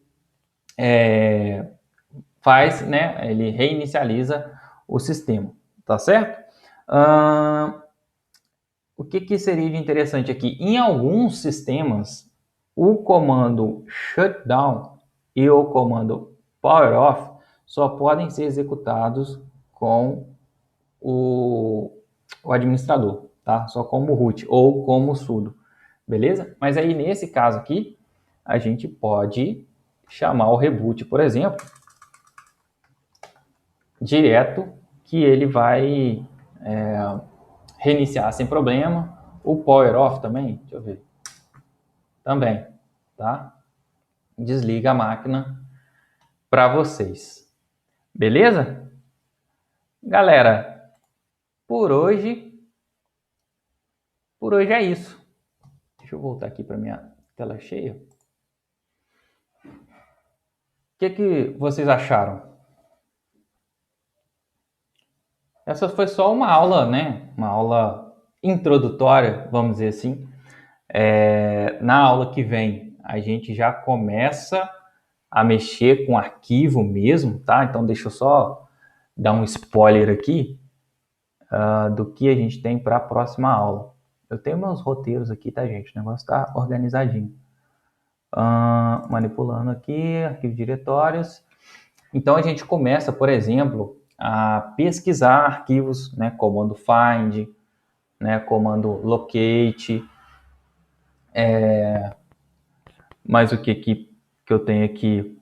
faz, né? Ele reinicializa o sistema, tá certo? O que seria de interessante aqui? Em alguns sistemas, o comando shutdown e o comando power off só podem ser executados com o administrador, tá? Só como root ou como sudo, beleza? Mas aí nesse caso aqui, a gente pode chamar o reboot, por exemplo, direto, que ele vai reiniciar sem problema. O power off também, deixa eu ver, também, tá? Desliga a máquina para vocês, beleza? Galera, por hoje é isso. Deixa eu voltar aqui para minha tela cheia. O que vocês acharam? Essa foi só uma aula, né? Uma aula introdutória, vamos dizer assim. Na aula que vem, a gente já começa a mexer com arquivo mesmo, tá? Então, deixa eu só dar um spoiler aqui do que a gente tem para a próxima aula. Eu tenho meus roteiros aqui, tá, gente? O negócio está organizadinho. Manipulando aqui, arquivo diretórios. Então, a gente começa, por exemplo, a pesquisar arquivos, né? Comando find, né? Comando locate. Mas o que eu tenho aqui?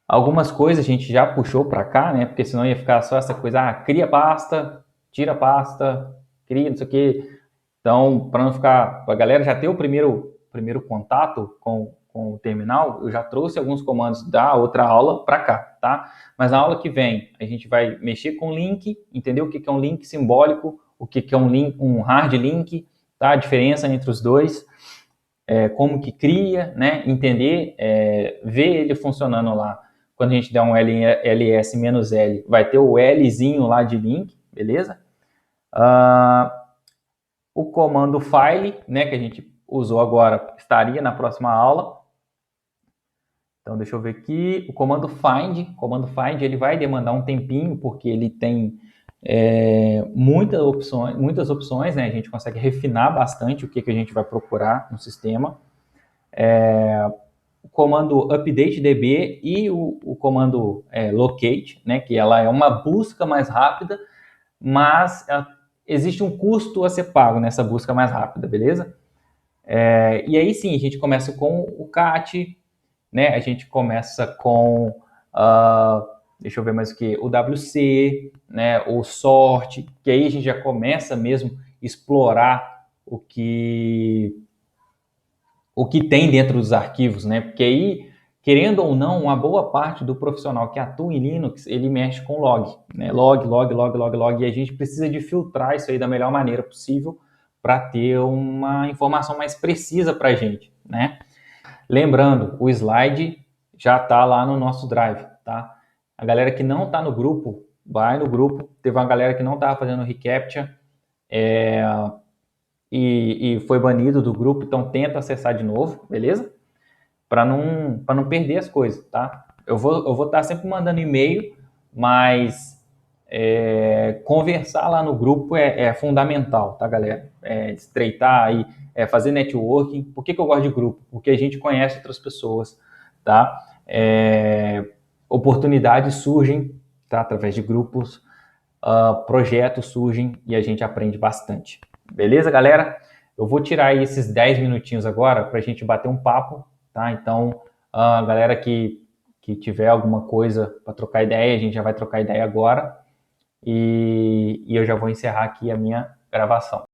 Algumas coisas a gente já puxou para cá, né? Porque senão ia ficar só essa coisa, cria pasta, tira pasta, cria, não sei o quê. Então, para não ficar, a galera já ter o primeiro contato com o terminal, eu já trouxe alguns comandos da outra aula para cá, tá? Mas na aula que vem, a gente vai mexer com link, entender o que é um link simbólico, o que é um hard link, tá? A diferença entre os dois, como que cria, né? Entender, ver ele funcionando lá. Quando a gente der um ls-l, vai ter o Lzinho lá de link, beleza? O comando file, né, que a gente usou agora, estaria na próxima aula. Então, deixa eu ver aqui. O comando find, ele vai demandar um tempinho, porque ele tem muitas opções, né? A gente consegue refinar bastante o que a gente vai procurar no sistema. O comando updatedb e o comando locate, né, que ela é uma busca mais rápida, mas existe um custo a ser pago nessa busca mais rápida, beleza? E aí sim, a gente começa com o cat, né? A gente começa com, deixa eu ver mais o que, o WC, né? O sort, que aí a gente já começa mesmo a explorar o que tem dentro dos arquivos, né? Porque aí, querendo ou não, uma boa parte do profissional que atua em Linux, ele mexe com log, né? Log, e a gente precisa de filtrar isso aí da melhor maneira possível para ter uma informação mais precisa para a gente, né? Lembrando, o slide já está lá no nosso drive, tá? A galera que não está no grupo, vai no grupo. Teve uma galera que não estava fazendo reCAPTCHA e foi banido do grupo, então tenta acessar de novo, beleza? Para não perder as coisas, tá? Eu vou estar sempre mandando e-mail, mas conversar lá no grupo é fundamental, tá, galera? Estreitar aí, fazer networking. Por que eu gosto de grupo? Porque a gente conhece outras pessoas, tá? Oportunidades surgem, tá? Através de grupos, projetos surgem e a gente aprende bastante. Beleza, galera? Eu vou tirar aí esses 10 minutinhos agora para a gente bater um papo, tá? Então, a galera que tiver alguma coisa para trocar ideia, a gente já vai trocar ideia agora. E eu já vou encerrar aqui a minha gravação.